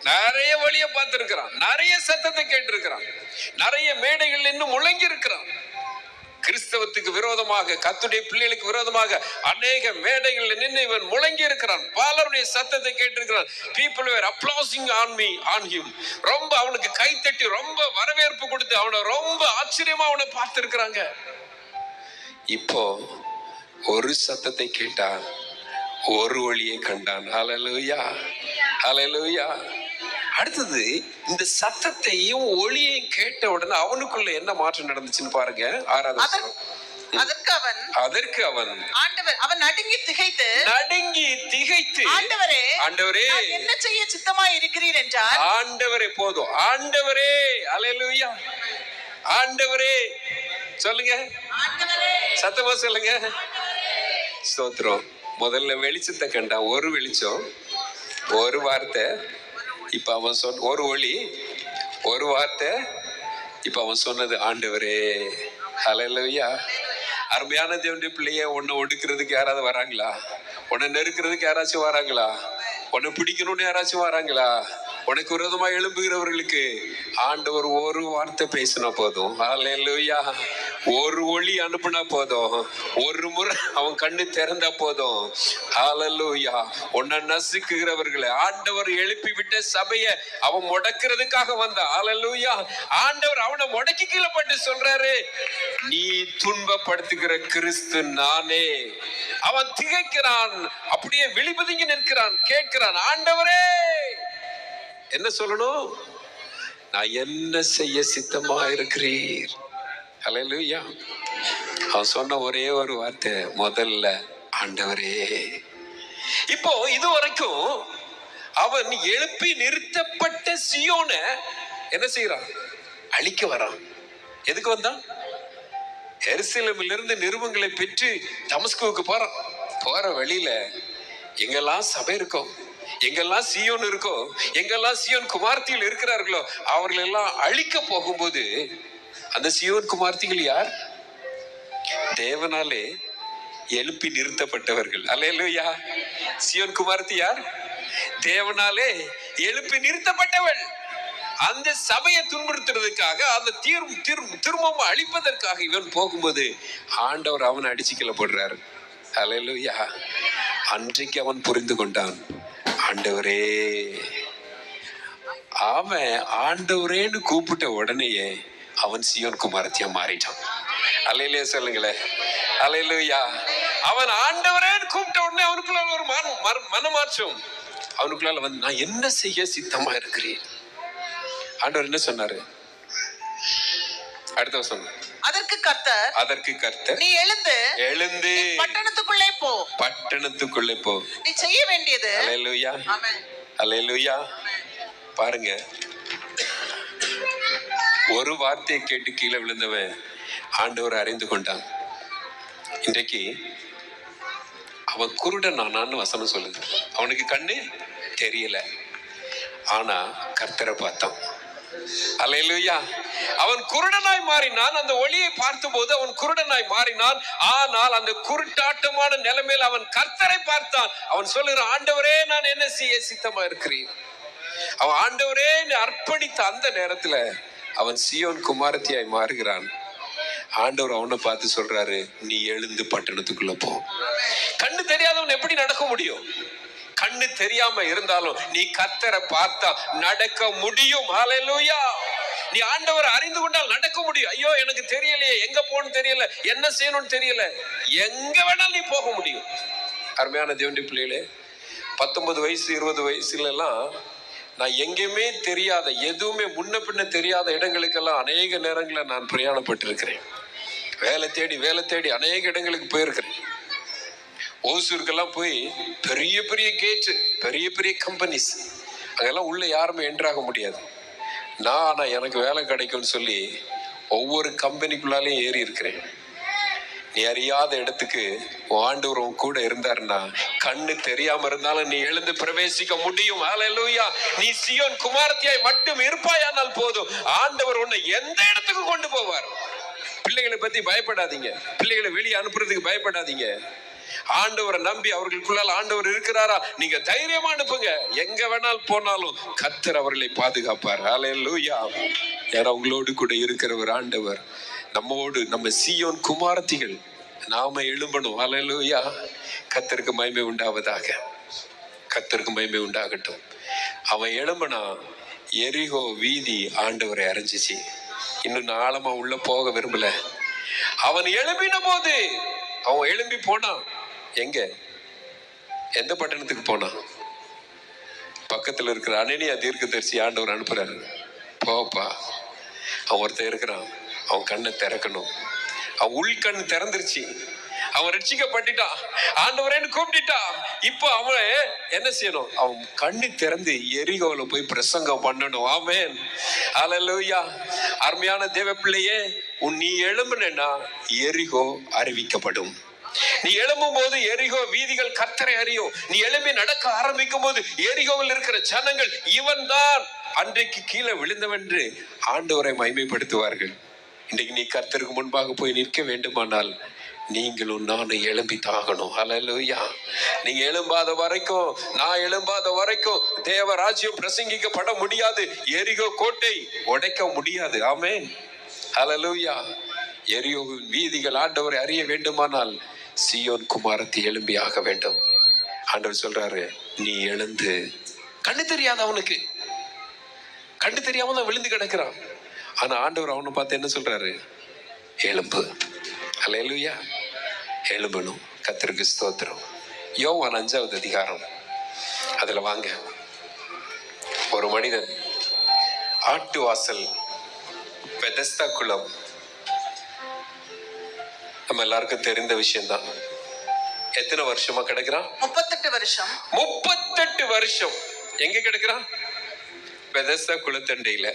நிறைய வழிய பார்த்திருக்கிறான், நிறைய சத்தத்தை கேட்டிருக்கிறான், நிறைய மேடைகள் இன்னும் முழங்கி இருக்கிறான். கிறிஸ்தவத்துக்கு விரோதமாக, கர்த்தருடைய பிள்ளைகளுக்கு விரோதமாக அநேக மேடைகள் நின்று இவன் முழங்கி இருக்கிறான். பலருடைய சத்தத்தை கேட்டிருக்கிறான். people were applauding on him. ரொம்ப அவனுக்கு கைத்தட்டி ரொம்ப வரவேற்பு கொடுத்து அவனை ரொம்ப ஆச்சரியமா அவனை பார்த்திருக்கிறாங்க. இப்போ ஒரு சத்தத்தை கேட்டான், ஒரு ஒளியை கண்டான். அல்லேலூயா. அல்லேலூயா. அடுத்தது, இந்த சத்தத்தையும் ஒளியையும் கேட்ட உடனே அவனுக்குள்ள என்ன மாற்றம் நடந்துச்சுன்னு பாருங்க. 6வது வசனம். அதற்கு அவன் அவன் நடுங்கி திகைத்து ஆண்டவரே நான் என்ன செய்ய சித்தமாய் இருக்கிறீர் என்றார். ஆண்டவரே போதும். ஆண்டவரே. அல்லேலூயா. ஆண்டவரே. சொல்லுங்க. சத்தமா சொல்லுங்க. ஸ்தோத்திரம். முதல்ல வெளிச்சத்தை கண்டான், ஒரு வெளிச்சம், ஒரு வார்த்தை. இப்ப அவன் சொன்ன ஒரு ஒளி, ஒரு வார்த்தை. இப்ப அவன் சொன்னது ஆண்டவரே. அல்லேலூயா. அருமையான தேவனுடைய பிள்ளைய, உன்னை ஒடுக்கிறதுக்கு யாராவது வராங்களா? உன்னை நெருக்கிறதுக்கு யாராச்சும் வராங்களா? உன்னை பிடிக்கணும்னு யாராச்சும் வராங்களா? உனக்கு விரோதமா எழும்புகிறவர்களுக்கு ஆண்டவர் ஒரு வார்த்தை பேசினா போதும். அல்லேலூயா. ஒரு ஒளி அனுப்புனா போதும், ஒரு முறை அவன் கண்ணு திறந்தா போதும். அல்லேலூயா. உன்னை நசுக்குகிறவர்களை ஆண்டவர் எழுப்பி விட்ட சபையை அவன் முடக்கிறதுக்காக வந்தா. அல்லேலூயா. ஆண்டவர் அவனை முடக்கி கீழே பட்டு சொல்றாரு, நீ துன்பப்படுத்துகிற கிறிஸ்து நானே. அவன் திகைக்கிறான், அப்படியே விழிபதுங்கி நிற்கிறான், கேட்கிறான், ஆண்டவரே. என்ன சொல்லணும்? நான் என்ன செய்ய சித்தமா இருக்கிறீர்? அல்லேலூயா. அவன் சொன்ன ஒரே ஒரு வார்த்தை, முதல்ல ஆண்டவரே. இப்போ இதுவரைக்கும் அவன் எழுப்பி நிறுத்தப்பட்ட சீயோனை என்ன செய்யறான்? அழிக்க வரான். எதுக்கு வந்தான்? எருசலேமிலிருந்து நிருபங்களை பெற்று தமஸ்குவுக்கு போறான். போற வழியில எங்கெல்லாம் சபை இருக்கோ, எங்கெல்லாம் சீயோன் இருக்கோ, எங்கெல்லாம் சீயோன் குமார்த்திகள் இருக்கிறார்களோ அவர்கள் எல்லாம் அழிக்க போகும்போது, அந்த சீயோன் குமார்த்திகள் யார்? தேவனாலே எழுப்பி நிறுத்தப்பட்டவர்கள். அல்லேலூயா. சீயோன் குமார்த்தி யார்? தேவனாலே எழுப்பி நிறுத்தப்பட்டவள். அந்த சபையை துன்புறுத்துறதுக்காக, அந்த திரும்பவும் அழிப்பதற்காக இவன் போகும்போது ஆண்டவர் அவனை அடிச்சுக்கல போடுறாரு. அல்லேலூயா. அன்றைக்கு அவன் புரிந்து கொண்டான், ஆண்டவரே. அவன் ஆண்டவரேன்னு கூப்பிட்ட உடனேயே அவன் சீயோன் குமாரத்தியா மாறிட்டான். அல்லேலூயா சொல்லுங்களேன். அல்லேலூயா. அவன் ஆண்டவரேன்னு கூப்பிட்ட உடனே அவனுக்குள்ள ஒரு மனமாற்றம். அவனுக்குள்ளால வந்து, நான் என்ன செய்ய சித்தமா இருக்கிறேன். ஆண்டவர் என்ன சொன்னாரு? அடுத்த வசனம். அதற்கு கர்த்தர் நீ எழுந்து பட்டணத்துக்குள்ளே போ. நீ செய்ய வேண்டியது. அல்லேலூயா. ஆமென். அல்லேலூயா. பாருங்க, ஒரு வார்த்தையை கேட்டு கீழே விழுந்தவன் ஆண்டவர் அறிந்து கொண்டான். இன்றைக்கு அவன் குருடன் ஆனான்னு வசனம் சொல்லுது. அவனுக்கு கண்ணு தெரியல, ஆனா கர்த்தரை பார்த்தான். அல்லேலூயா. அவன் குருடனாய் மாறினான். அந்த ஒளியை பார்த்தபோது அவன் குருடனாய் மாறினான். ஆனால் அந்த குருட்டாட்டமான நிலைமையில் அவன் கர்த்தரை பார்த்தான். அவன் சொல்லுகிறான், ஆண்டவரே, நான் என்ன செய்ய சித்தமா இருக்கிறேன். அவன் ஆண்டவரே அர்ப்பணித்த அந்த நேரத்துல அவன் சீயோன் குமாரத்தியாய் மாறுகிறான். ஆண்டவர் அவனை பார்த்து சொல்றாரு, நீ எழுந்து பட்டணத்துக்குள்ள போ. கண்ணு தெரியாதவன் எப்படி நடக்க முடியும்? கண்ணு தெரியாம இருந்தாலும் நீ கர்த்தரை பார்த்தா நடக்க முடியும். ஹல்லேலூயா. நீ ஆண்டவரை அறிந்து கொண்டால் நடக்க முடியும். ஐயோ, எனக்கு தெரியலையே, எங்க போகணும்னு தெரியல, என்ன செய்யணும்னு தெரியல, எங்க வேணாலும் நீ போக முடியும். அருமையான தேவனுடைய பிள்ளைகளே, 19 வயசு 20 வயசுல எல்லாம் நான் எங்கேயுமே தெரியாத, எதுவுமே முன்ன பின்ன தெரியாத இடங்களுக்கெல்லாம் அநேக நேரங்களில் நான் பிரயாணப்பட்டிருக்கிறேன். வேலை தேடி அநேக இடங்களுக்கு போயிருக்கிறேன். ஓசூருக்கெல்லாம் போய் பெரிய பெரிய கேட்டு, பெரிய பெரிய கம்பெனிஸ், அங்கெல்லாம் உள்ள யாருமே என்ட்ராக முடியாது. ஆனா எனக்கு வேலை கிடைக்கும்னு சொல்லி ஒவ்வொரு கம்பெனிக்குள்ளாலையும் ஏறி இருக்கிறேன். நீ அறியாத இடத்துக்கு ஆண்டவர் உன் கூட இருந்தாருன்னா, கண்ணு தெரியாம இருந்தாலும் நீ எழுந்து பிரவேசிக்க முடியும். ஹல்லேலூயா. நீ சீயோன் குமாரத்தியாய் மட்டும் இருப்பாயானால் போதும், ஆண்டவர் உன்னை எந்த இடத்துக்கு கொண்டு போவார். பிள்ளைகளை பத்தி பயப்படாதீங்க, பிள்ளைகளை வெளியே அனுப்புறதுக்கு பயப்படாதீங்க. ஆண்டவரை நம்பி அவர்களுக்குள்ளால் ஆண்டவர் இருக்கிறாரா, நீங்க தைரியமா அனுப்புங்க. எங்க வேணாலும் போனாலும் கர்த்தர் அவர்களை பாதுகாப்பார். ஹல்லேலூயா. யாரோ உங்களோடு கூட இருக்கிறவர் ஆண்டவர். நம்மோடு, நம்ம சீயோன் குமாரத்திகள் நாம எழும்பணும். ஹல்லேலூயா. கர்த்தருக்கு மகிமை உண்டாவதாக. கர்த்தருக்கு மகிமை உண்டாகட்டும். அவன் எழும்பனா எரிகோ வீதி ஆண்டவரை அறைஞ்சிச்சு. இன்னும் ஆழமா உள்ள போக விரும்பல. அவன் எழும்பின போது, அவன் எழும்பி போனான். எங்க, எந்த பட்டணத்துக்கு போனான்? பக்கத்துல இருக்கிற அனனியா தீர்க்கதரிசி ஆண்டவர் அனுப்புறாரு. போப்பா, அவன் ஒருத்தர் இருக்கிறான், அவன் கண்ணை திறக்கணும். அவன் உள்கண் திறந்துருச்சு, அவன் ரட்சிக்கப்பட்டுட்டான், ஆண்டவரேன்னு கூப்பிட்டுட்டான். இப்போ அவன் என்ன செய்யணும்? அவன் கண்ணு திறந்து எரிகோல போய் பிரசங்கம் பண்ணணும். ஆமென். ஹல்லேலூயா. அருமையான தேவ பிள்ளையே, நீ எழும்புனா எரிகோ அறிவிக்கப்படும். நீ எழும்பும் போது எரிகோ வீதிகள் கர்த்தரை அறியும். நீ எழும்பி நடக்க ஆரம்பிக்கும் போது எரிகோவில் இருக்கிற ஜனங்கள், இவன் தான் அன்றைக்கு கீழே விழுந்தவென்று ஆண்டவரை மகிமைப்படுத்துவார்கள். இன்றைக்கு நீ கர்த்தருக்கு முன்பாக போய் நிற்க வேண்டுமானால் நீங்களும் நானும் எழும்பி தாகணும். ஹல்லேலூயா. நீங்க எழும்பாத வரைக்கும், நான் எழும்பாத வரைக்கும் தேவ ராஜ்யம் பிரசங்கிக்கப்பட முடியாது. எரிகோ கோட்டை உடைக்க முடியாது. ஆமென். ஹல்லேலூயா. எரிகோவின் வீதிகள் ஆண்டவரை அறிய வேண்டுமானால் சீயோன் குமாரத்தி எழும்பி ஆக வேண்டும். ஆண்டவர் சொல்றாரு, நீ எழுந்து. கண்ணு தெரியாத அவனுக்கு, கண்ணு தெரியாம தான் விழுந்து கிடக்கிறான். ஆனா ஆண்டவர் அவனை பார்த்து என்ன சொல்றாரு? எழும்பு. ஹல்லேலூயா. எழும்பணும். கர்த்தருக்கு ஸ்தோத்திரம். யோவான் 5வது அதிகாரம், அதுல வாங்க. ஒரு மனிதன் ஆட்டு வாசல் பெதஸ்தா குளம், நம்ம எல்லாருக்கும் தெரிந்த விஷயம்தான். எத்தனை வருஷமா கிடக்குறான்? 38 வருஷம். 38 வருஷம் எங்க கிடக்குறான்? பெதஸ்தா குளத்தண்டையில.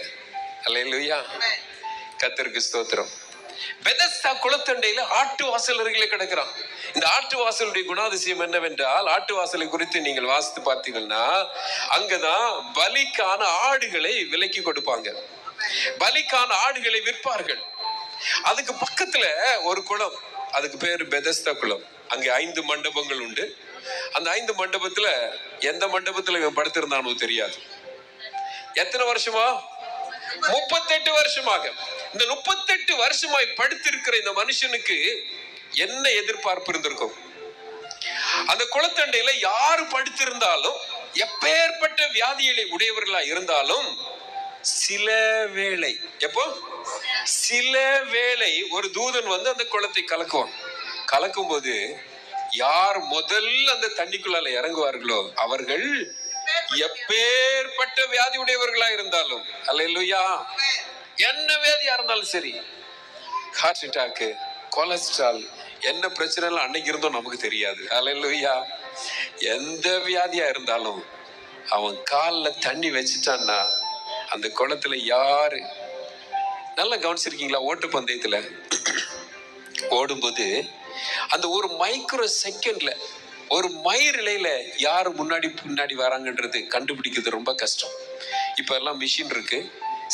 அல்லேலூயா. கர்த்தருக்கு ஸ்தோத்திரம். பெதஸ்தா குளத்தண்டையில ஆட்டு வாசல் அருகில கிடக்கிறான். இந்த ஆட்டு வாசலுடைய குணாதிசயம் என்னவென்றால், ஆட்டு வாசலை குறித்து நீங்கள் வாசித்து பார்த்தீங்கன்னா, அங்கதான் பலிக்கான ஆடுகளை விலைக்கு கொடுப்பாங்க, பலிக்கான ஆடுகளை விற்பார்கள். அதுக்கு பக்கத்துல ஒரு குளம், அதுக்கு பேரு பெதஸ்தா குளம். அங்கே 5 மண்டபங்கள் உண்டு. அந்த 5 மண்டபத்துல எந்த மண்டபத்துல இவன் படுத்திருந்தானோ தெரியாது. எத்தனை வருஷமா? 38 வருஷமாக. இந்த 38 வருஷமாய் படுத்திருக்கிற இந்த மனுஷனுக்கு என்ன எதிர்பார்ப்பு இருந்திருக்கும்? அந்த குளத்தண்டையில யாரு படுத்திருந்தாலும், எப்பேற்பட்ட வியாதிகளை உடையவர்களா இருந்தாலும், சில வேளை, எப்போ சில வேளை ஒரு தூதன் வந்து அந்த குளத்தை கலக்குவான். கலக்கும் போது யார் முதல்ல அந்த தண்ணிக்குள்ளால இறங்குவார்களோ அவர்கள் எப்பேற்பட்ட வியாதி உடையவர்களா இருந்தாலும், அல்லேலூயா, என்ன வியாதியா இருந்தாலும் சரி, ஹார்ட் அட்டாக், கொலஸ்ட்ரால், என்ன பிரச்சனை எல்லாம் அன்னைக்கு இருந்தோம் நமக்கு தெரியாது. அல்லேலூயா, எந்த வியாதியா இருந்தாலும் அவன் காலில் தண்ணி வச்சுட்டான்னா அந்த குளத்துல யாரு, நல்லா கவனிச்சிருக்கீங்களா? ஓட்டு பந்தயத்துல ஓடும்போது அந்த ஒரு மைக்ரோ செகண்ட்ல, ஒரு மைரிலையில யாரு முன்னாடி பின்னாடி வராங்கன்றது கண்டுபிடிக்கிறது ரொம்ப கஷ்டம். இப்ப எல்லாம் மிஷின் இருக்கு,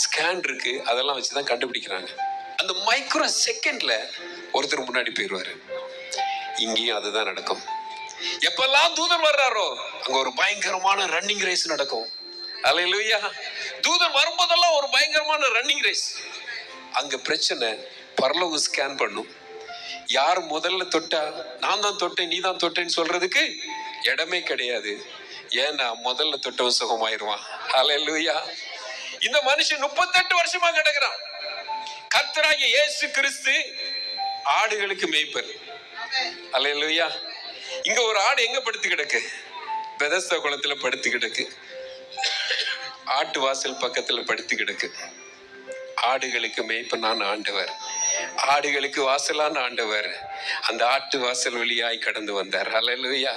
ஸ்கேன் இருக்கு, அதெல்லாம் வச்சுதான் கண்டுபிடிக்கிறாங்க. அந்த மைக்ரோ செகண்ட்ல ஒருத்தர் முன்னாடி போயிடுவாரு. இங்கேயும் அதுதான் நடக்கும். எப்பெல்லாம் தூதன் வர்றாரோ அங்க ஒரு பயங்கரமான ரன்னிங் ரேஸ் நடக்கும். அல்லேலூயா, தூதன் வரும்போதெல்லாம் ஒரு பயங்கரமான ரன்னிங் ரேஸ். அங்க பிரச்சனை, பரலோகம் ஸ்கேன் பண்ணும். யார் முதல்ல தொட்டா, நான் தான் தொட்டேன், நீ தான் தொட்டேன்னு சொல்றதுக்கு இடமே கிடையாது. ஏன்னா முதல்ல தொட்டவன் சுகமாயிருவான். அல்லேலூயா, இந்த மனுஷன் 38 வருஷமா கிடக்குறான். கர்த்தராகிய இயேசு கிறிஸ்து ஆடுகளுக்கு மேய்ப்பர். அல்லேலூயா, இங்க ஒரு ஆடு எங்க படுத்து கிடக்கு? பெதஸ்தா குளத்துல படுத்து கிடக்கு. ஆட்டு வாசல் பக்கத்துல படுத்து கிடக்கு. ஆடுகளுக்கு மேய்ப்பனான ஆண்டவர், ஆடுகளுக்கு வாசலான ஆண்டவர் அந்த ஆட்டு வாசல் வழியாய் கடந்து வந்தார். அல்லேலூயா,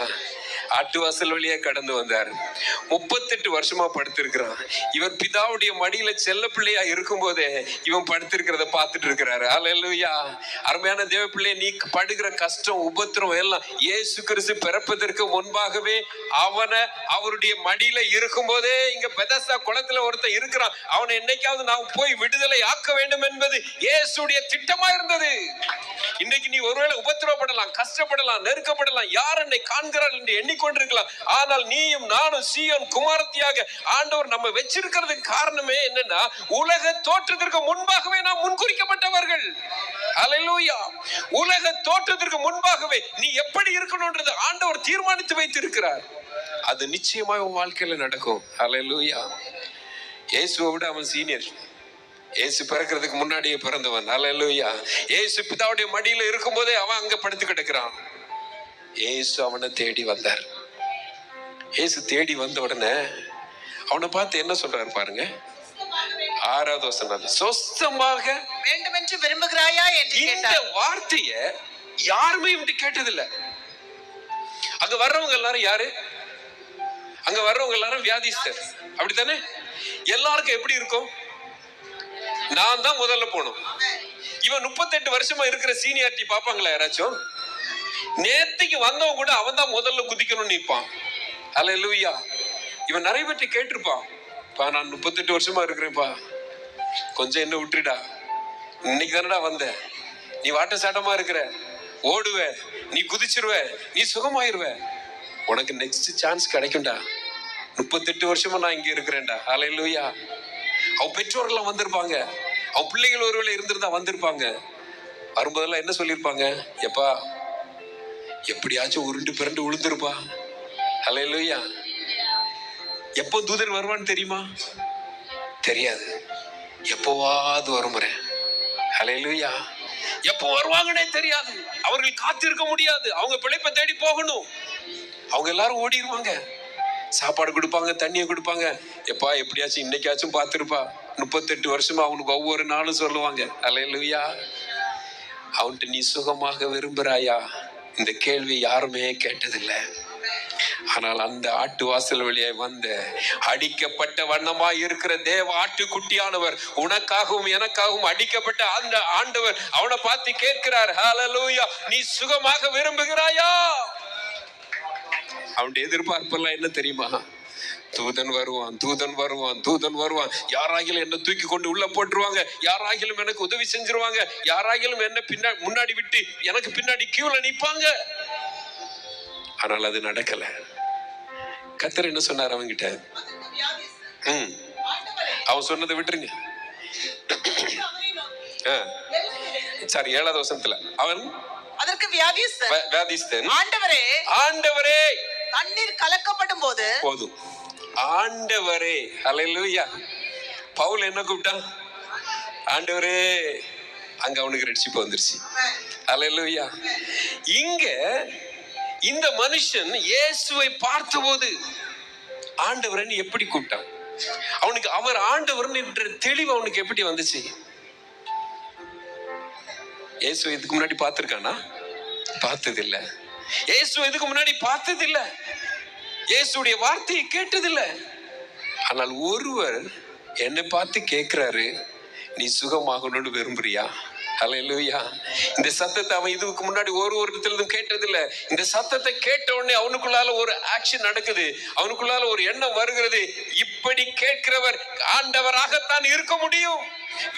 ஆட்டு வாசல் வழியா கடந்து வந்தார். 38 வருஷமா படுத்திருக்கிறான். இவர் பிதாவுடைய மடியில செல்ல பிள்ளையா இருக்கும் போதே இவன் படுத்திருக்கிறத பார்த்துட்டு இருக்கிறாரு. அல்லேலூயா, அருமையான தேவ பிள்ளை, நீ படுகிற கஷ்டம், உபத்திரம் எல்லாம் இயேசு கிறிஸ்து பிறப்பதற்கு முன்பாகவே அவருடைய மடியில இருக்கும் போதே இங்க பெதஸ்தா குளத்துல ஒருத்தன் இருக்கிறான். அவனை என்னைக்காவது நாம் போய் விடுதலை ஆக்க வேண்டும் என்பது இயேசுடைய திட்டமா இருந்தது. இன்னைக்கு நீ ஒருவேளை உபத்திரவப்படலாம், கஷ்டப்படலாம், நெருக்கப்படலாம், யார் என்னை காண்கிறார் என்று எண்ணிக்கொண்டிருக்கலாம். ஆனால் நீயும் நானும் சீயோன் குமாரத்தியாக ஆண்டவர் நம்ம வச்சிருக்கிறதுக்கு காரணமே என்னன்னா, உலக தோற்றத்திற்கு முன்பாகவே நாம் முன்குறிக்கப்பட்டவர்கள். அல்லேலூயா, உலக தோற்றத்திற்கு முன்பாகவே நீ எப்படி இருக்கணும்ன்றது ஆண்டவர் தீர்மானித்து வைத்திருக்கிறார். அது நிச்சயமா உன் வாழ்க்கையில நடக்கும். அல்லேலூயா, இயேசுவை விட அவன் சீனியர். இயேசு பிறக்கிறதுக்கு முன்னாடியே பிறந்தவன். அல்லேலூயா, இயேசு பிதாவுடைய மடியில இருக்கும் போதே அவன் அங்க படுத்து கிடக்கிறான். இயேசு அவனை தேடி வந்தார். இயேசு தேடி வந்த உடனே அவனை பார்த்து என்ன சொல்றாரு பாருங்க. 6வது வசனம், சொஸ்தமாக வேண்டும் என்று விரும்புகிறாயா என்று இந்த வார்த்தைய யாருமே இப்படி கேட்டதில்லை. அங்க வர்றவங்க எல்லாரும் யாரு? அங்க வர்றவங்க எல்லாரும் வியாதிஸ்தர். அப்படித்தானே? எல்லாருக்கும் எப்படி இருக்கும்? நான் தான் முதல்ல போனோம். இவன் 38 வருஷமா இருக்கிற சீனியாரிட்டி பாப்பாங்களா யாராச்சும்? நேத்திக்கு வந்தவன் கூட அவன் தான் முதல்ல குதிக்கணும்னு நிற்பான். அல்லேலூயா, இவன் நிறைய பேர்ட்ட கேட்டிருப்பான், பா நான் 38 வருஷமா இருக்கிறேன்ப்பா, கொஞ்சம் என்ன விட்டுடா, இன்னைக்கு தானடா வந்த, நீ வாட்ட சாட்டமா இருக்கிற, ஓடுவ, நீ குதிச்சிருவ, நீ சுகமாயிருவ, உனக்கு நெக்ஸ்ட் சான்ஸ் கிடைக்கும்டா, 38 வருஷமா நான் இங்க இருக்கிறேன்டா. அல்லேலூயா, அவன் பெற்றோர்கள்லாம் வந்திருப்பாங்க, அவன் பிள்ளைகள் ஒருவேளை இருந்திருந்தா வந்திருப்பாங்க. வரும்போதெல்லாம் என்ன சொல்லியிருப்பாங்க? எப்பா எப்படியாச்சும் உருண்டு பிறண்டு விழுந்துருப்பா. அல்லேலூயா, எப்போ தூதன் வருவான்னு தெரியுமா? தெரியாது, எப்போவாது வருமுறை. அல்லேலூயா, எப்போ வருவாங்கன்னே தெரியாது. அவர்கள் காத்திருக்க முடியாது. அவங்க பிழைப்பை தேடி போகணும். அவங்க எல்லாரும் ஓடிடுவாங்க. சாப்பாடு கொடுப்பாங்க, தண்ணியை கொடுப்பாங்க. எப்பா எப்படியாச்சும் இன்னைக்காச்சும் பார்த்துருப்பா. 38 வருஷமா அவனுக்கு ஒவ்வொரு நாளும் சொல்லுவாங்க. அல்லேலூயா, அவன்கிட்ட நீ சுகமாக விரும்புறாயா? இந்த கேள்வி யாருமே கேட்டதில்லை. ஆனால் அந்த ஆட்டு வாசல் வழியாய் வந்த அடிக்கப்பட்ட வண்ணமா இருக்கிற தேவ ஆட்டுக்குட்டியானவர், உனக்காகவும் எனக்காகவும் அடிக்கப்பட்ட அந்த ஆண்டவர் அவனை பார்த்து கேட்கிறார், ஹல்லேலூயா, நீ சுகமாக விரும்புகிறாயா? அவனுடைய எதிர்பார்ப்பெல்லாம் என்ன தெரியுமா? தூதன் வருவான், தூதன் வருவான், தூதன் வருவான். யாராகிலும் என்ன தூக்கி கொண்டு உள்ள போட்டுருவாங்க, யாராகிலும் எனக்கு உதவி செஞ்சிருவாங்க, யாராகிலும் என்ன முன்னாடி விட்டு எனக்கு பின்னாடி கியூல நிப்பாங்க. ஆனால் அது நடக்கல. கர்த்தர் என்ன சொன்னார் அவன்கிட்ட? அவன் சொன்னதை விட்டுருங்க. சரி, 7வது வசனத்துல அவன் அதற்கு வியாதிஸ்தன், ஆண்டவரே தண்ணீர் கலக்கப்படும் போது போதும், ஆண்டவரே. அல்லேலூயா. பவுல் என்ன கூப்பிட்டான்? ஆண்டவரே. அங்க அவனுக்கு ரட்சிப்பு வந்துருச்சு. அல்லேலூயா. இங்க இந்த மனுஷன் இயேசுவை பார்த்தபோது ஆண்டவரன் எப்படி கூப்பிட்டான்? அவனுக்கு அவர் ஆண்டவரன் என்ற தெளிவு அவனுக்கு எப்படி வந்துச்சு? இயேசு இதுக்கு முன்னாடி பார்த்திருக்கானா? பார்த்ததில்லை. இயேசு இதுக்கு முன்னாடி பார்த்ததில்லை. இயேசுடைய வார்த்தையை கேட்டதில்லை. ஆனால் ஒருவர் என்னை பார்த்து கேட்கிறாரு, நீ சுகமாகணும்னு விரும்புறியா? அல்லேலூயா. இந்த சத்தத்தை அவன் இதுக்கு முன்னாடி ஒரு இடத்துல கேட்டதில்லை. இந்த சத்தத்தை கேட்ட உடனே அவனுக்குள்ளால ஒரு ஆக்ஷன் நடக்குது. அவனுக்குள்ளால ஒரு எண்ணம் வருகிறது. இப்படி கேட்கிறவர் ஆண்டவராகத்தான் இருக்க முடியும்.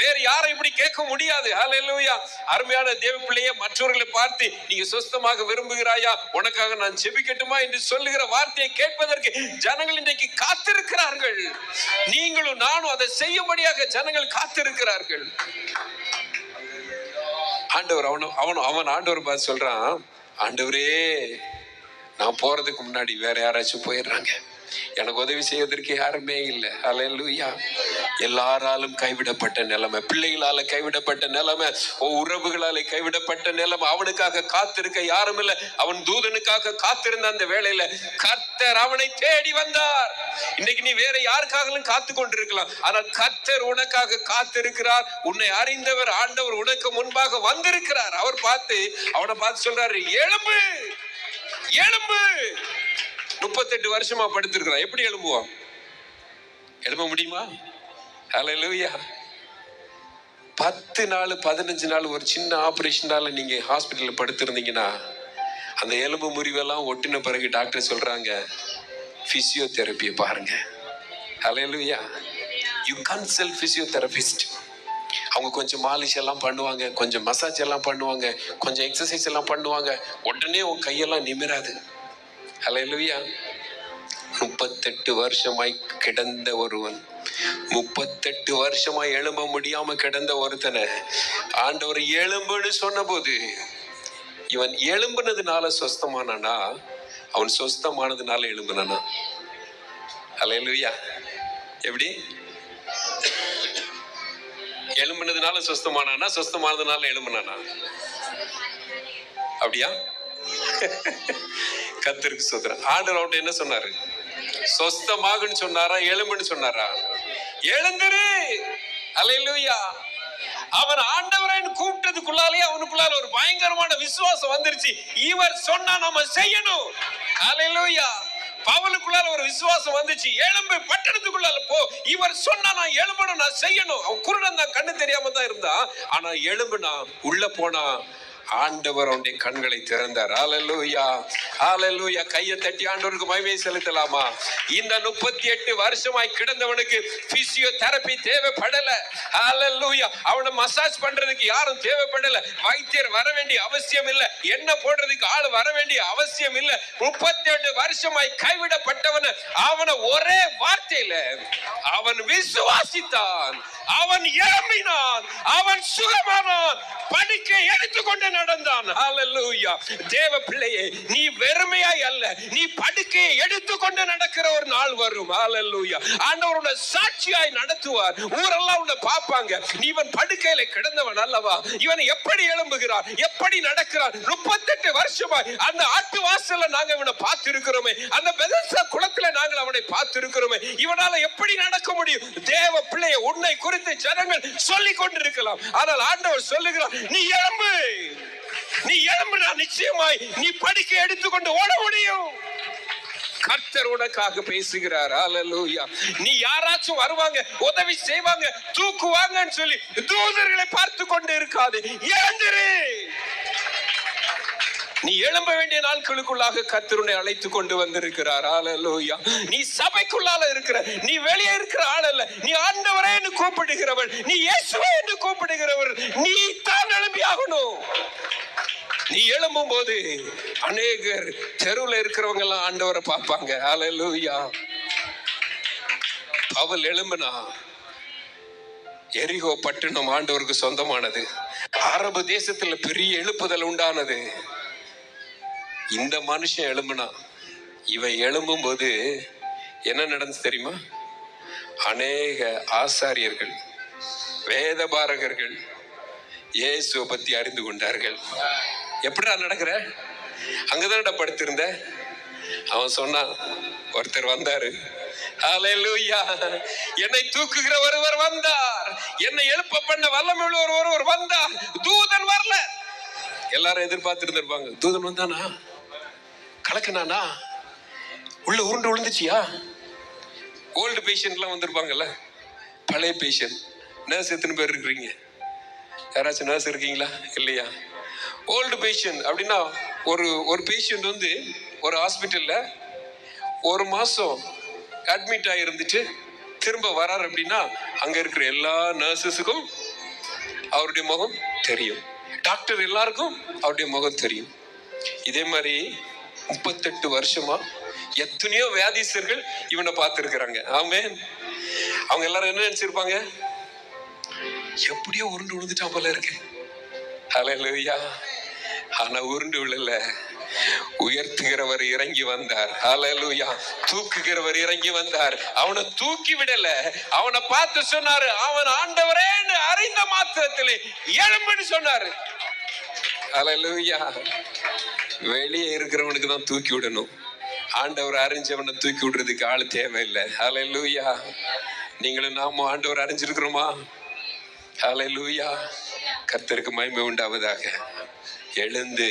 வேற யாரும் இப்படி கேட்க முடியாது. அல்லேலூயா. அருமையான தேவ பிள்ளையே, மற்றவர்களை பார்த்து நீங்க சொஸ்தமாக விரும்புகிறாயா, உனக்காக நான் ஜெபிக்கட்டுமா என்று சொல்லுகிற வார்த்தையை கேட்பதற்கு ஜனங்கள் இன்றைக்கு காத்திருக்கிறார்கள். நீங்களும் நானும் அதை செய்யும்படியாக ஜனங்கள் காத்திருக்கிறார்கள். ஆண்டவர் அவன் ஆண்டவர் பார்த்து சொல்றான், ஆண்டவரே, நான் போறதுக்கு முன்னாடி வேற யாராச்சும் போயிடுறாங்க, எனக்கு உதவி செய்வதற்கு யாருமே இல்லை. அல்லேலூயா. எல்லாராலும் கைவிடப்பட்ட நிலைமை, பிள்ளைகளால கைவிடப்பட்ட நிலைமை, உறவுகளால கைவிடப்பட்ட நிலைமை, அவனுக்காக காத்திருக்க யாரும் இல்லை. அவன் தூதனுக்காக காத்திருந்த அந்த வேளையில கர்த்தர் அவனை தேடி வந்தார். இன்னைக்கு நீ வேற யாருக்காகவும் காத்து கொண்டிருக்கலாம், ஆனால் கர்த்தர் உனக்காக காத்திருக்கிறார். உன்னை அறிந்தவர் ஆண்டவர் உனக்கு முன்பாக வந்திருக்கிறார். அவர் அவனை பார்த்து சொல்றாரு, எழும்பு எழும்பு. 38 வருஷமா படுத்திருக்கிறான். எப்படி எழும்புவான்? எழும்ப முடியுமா? அல்லேலூயா. 10 நாள் 15 நாள் ஒரு சின்ன ஆபரேஷனால நீங்க ஹாஸ்பிட்டல்ல படுத்திருந்தீங்கன்னா, அந்த எலும்பு முறிவெல்லாம் ஒட்டின பிறகு டாக்டர் சொல்றாங்க, பிசியோதெரபியை பாருங்க. அல்லேலூயா. You consult physiotherapist. அவங்க கொஞ்சம் மாலிஷ் எல்லாம் பண்ணுவாங்க, கொஞ்சம் மசாஜ் எல்லாம் பண்ணுவாங்க, கொஞ்சம் எக்ஸசைஸ் எல்லாம் பண்ணுவாங்க. உடனே உன் கையெல்லாம் நிமிராது. அல்லேலூயா. 38 வருஷமாய் கிடந்த ஒருவன், 38 வருஷமாய் எழும்ப முடியாம கிடந்த ஒருத்தனை ஆண்டவர் எழும்புன்னு சொன்ன போது, இவன் எழும்புனதுனால சொஸ்தமானானா, அவன் சொஸ்தமானதுனால எழும்புனானா? அல்லேலூயா. எப்படி? எழும்புனதுனால சொஸ்தமானானா, சொஸ்தமானதுனால எழும்புனானா? அப்படியா? கர்த்தருக்கு ஸ்தோத்திரம். ஆண்டவர் அவன்கிட்ட என்ன சொன்னாரு? சொஸ்தமாகுன்னு சொன்னாரா, எழும்புன்னு சொன்னாரா? எழுந்திரு. அல்லேலூயா. அவன் ஆண்டவரை கூப்பிட்டதுக்குள்ளாலே அவனுக்குள்ளால ஒரு பயங்கரமான விசுவாசம் வந்துருச்சு. இவர் சொன்னா நம்ம செய்யணும். அல்லேலூயா. பவுலுக்குள்ளால ஒரு விசுவாசம் வந்துச்சு. எழும்பு, பட்டணத்துக்குள்ளால போ. இவர் சொன்னா நான் எழும்பணும், நான் செய்யணும். அவன் குருடன் தான், கண்ணு தெரியாம தான் இருந்தான். ஆனா எழும்புனா, உள்ள போனா ஆண்டவர் அவனுடைய கண்களை திறந்தார். ஹல்லேலூயா. ஹல்லேலூயா. கையை தட்டி ஆண்டவருக்கு மகிமை செலுத்தலாமா? இந்த 38 வருஷமாய் கிடந்தவனுக்கு பிசியோதெரபி தேவைப்படல. ஹல்லேலூயா. அவனை மசாஜ் பண்றதுக்கு யாரும் தேவைப்படல. வைத்தியர் வர வேண்டிய அவசியம் இல்லை. எண்ணெய் போடுறதுக்கு ஆள் வர வேண்டிய அவசியம் இல்லை. 38 வருஷமாய் கைவிடப்பட்டவன் அவனை ஒரே வார்த்தையில அவன் விசுவாசித்தான், அவன் எழும்பினான், அவன் சுகமானான், படுக்கை எடுத்துக்கொண்டு நடந்தான். ஹல்லேலூயா. தேவ பிள்ளையே, நீ வெறுமையாய் அல்ல, நீ படுக்கையை எடுத்துக்கொண்டு நடக்கிற ஒரு நாள் வரும். ஹல்லேலூயா. ஆண்டவர் உன்னை சாட்சியாய் நடத்துவார். ஊரெல்லாம் உன்னை பார்ப்பாங்க, நீ இவன் படுக்கையில கிடந்தவன் அல்லவா, இவன் எப்படி எழும்புகிறான், எப்படி நடக்கிறான். 38 வருஷமாய் அந்த ஆட்டு வாசல்ல நாங்க இவனை பார்த்து இருக்கிறோமே, அந்த பெதெஸ்தா குளத்துல நாங்கள் அவனை பார்த்து இருக்கிறோமே, இவனால எப்படி நடக்க முடியும்? தேவ பிள்ளையை, உன்னை குறித்து ஜனங்கள் சொல்லிக் கொண்டிருக்கலாம், ஆனால் ஆண்டவர் சொல்லுகிறார், நீ எழும்பு. நீ எழும்புனா நிச்சயமாய் நீ படுக்கை எடுத்துக்கொண்டு ஓட முடியும். கர்த்தர் உனக்காக பேசுகிறார். ஹல்லேலூயா. நீ யாராச்சும் வருவாங்க, உதவி செய்வாங்க, தூக்குவாங்கன்னு சொல்லி தூதர்களை பார்த்து கொண்டு இருக்காது. எழுந்திரு. நீ எழும்ப வேண்டிய நாட்களுக்குள்ளாக கர்த்தர் உன்னை அழைத்து கொண்டு வந்திருக்கிறார். ஹல்லேலூயா. நீ சபைக்குள்ளால இருக்கிற, நீ வெளியே இருக்கிற ஆள் அல்ல. நீ ஆண்டவரே என்று கூப்பிடுகிறவள், நீ இயேசுவே என்று கூப்பிடுகிறவர். நீ தான் எழும்பி ஆகணும். நீ எழும்பும் போது அநேகர் தெருவில் இருக்கிறவங்க எல்லாம் ஆண்டவரை பார்ப்பாங்க. ஹல்லேலூயா. பவுல் எழும்புனா எரிகோ பட்டணம் ஆண்டவருக்கு சொந்தமானது. அரபு தேசத்துல பெரிய எழுப்புதல் உண்டானது. இந்த மனுஷன் எழும்புனா, இவன் எழும்பும் போது என்ன நடந்துச்சு தெரியுமா? அநேக ஆசாரியர்கள், வேதபாரகர்கள் இயேசுவை பத்தி அறிந்து கொண்டார்கள். எப்படிடா நடக்கிற? அங்கதான் படுத்திருந்த. அவன் சொன்னான், ஒருத்தர் வந்தாரு, ஹல்லேலூயா, என்னை தூக்குகிற ஒருவர் வந்தார், என்னை எழுப்ப பண்ண வல்லமையுள்ள ஒருவர் வந்தார், தூதன் வரல. எல்லாரும் எதிர்பார்த்துட்டு இருப்பாங்க. தூதன் வந்தானா? கலக்குனானா? உள்ள உருண்டு விழுந்துச்சியா? ஓல்டு பேஷண்ட் எல்லாம் வந்திருப்பாங்கல்ல, பழைய பேஷண்ட். நர்ஸ் எத்தனை பேர் இருக்கிறீங்க? யாராச்சும் நர்ஸ் இருக்கீங்களா? இல்லையா? ஓல்டு பேஷண்ட் அப்படின்னா ஒரு பேஷண்ட் வந்து ஒரு ஹாஸ்பிட்டல்ல ஒரு மாசம் அட்மிட் ஆகிருந்துட்டு திரும்ப வராரு அப்படின்னா அங்க இருக்கிற எல்லா நர்சஸுக்கும் அவருடைய முகம் தெரியும், டாக்டர் எல்லாருக்கும் அவருடைய முகம் தெரியும். இதே மாதிரி 38 வருஷமா எத்தனையோ வியாதிஸ்தர்கள் இவனை பார்த்திருக்கிறாங்க. ஆமென். அவங்க எல்லாரும் என்ன நினைச்சிருப்பாங்க? எப்படியோ உருண்டு விழுந்துட்டா போல இருக்கு. ஹல்லேலூயா. ஆனா உருண்டு விழல, உயர்த்துகிறவர் இறங்கி வந்தார். ஹல்லேலூயா. தூக்குகிறவர் இறங்கி வந்தார். அவனை தூக்கி விடல, அவனை பார்த்து சொன்னாரு, அவன் ஆண்டவரேன்னு அறிந்த மாத்திரத்திலே எழும்புன்னு சொன்னாரு. ஹல்லேலூயா. வெளியே இருக்கிறவனுக்கு தான் தூக்கி விடணும், ஆண்டவர் அறிஞ்சவனை தூக்கி விடுறதுக்கு ஆள் தேவையில்லை. ஹல்லேலூயா. நீங்களும் நாமும் ஆண்டவர் அறிஞ்சிருக்கிறோமா? ஹல்லேலூயா. கர்த்தருக்கு மகிமை உண்டாவதாக. எழுந்து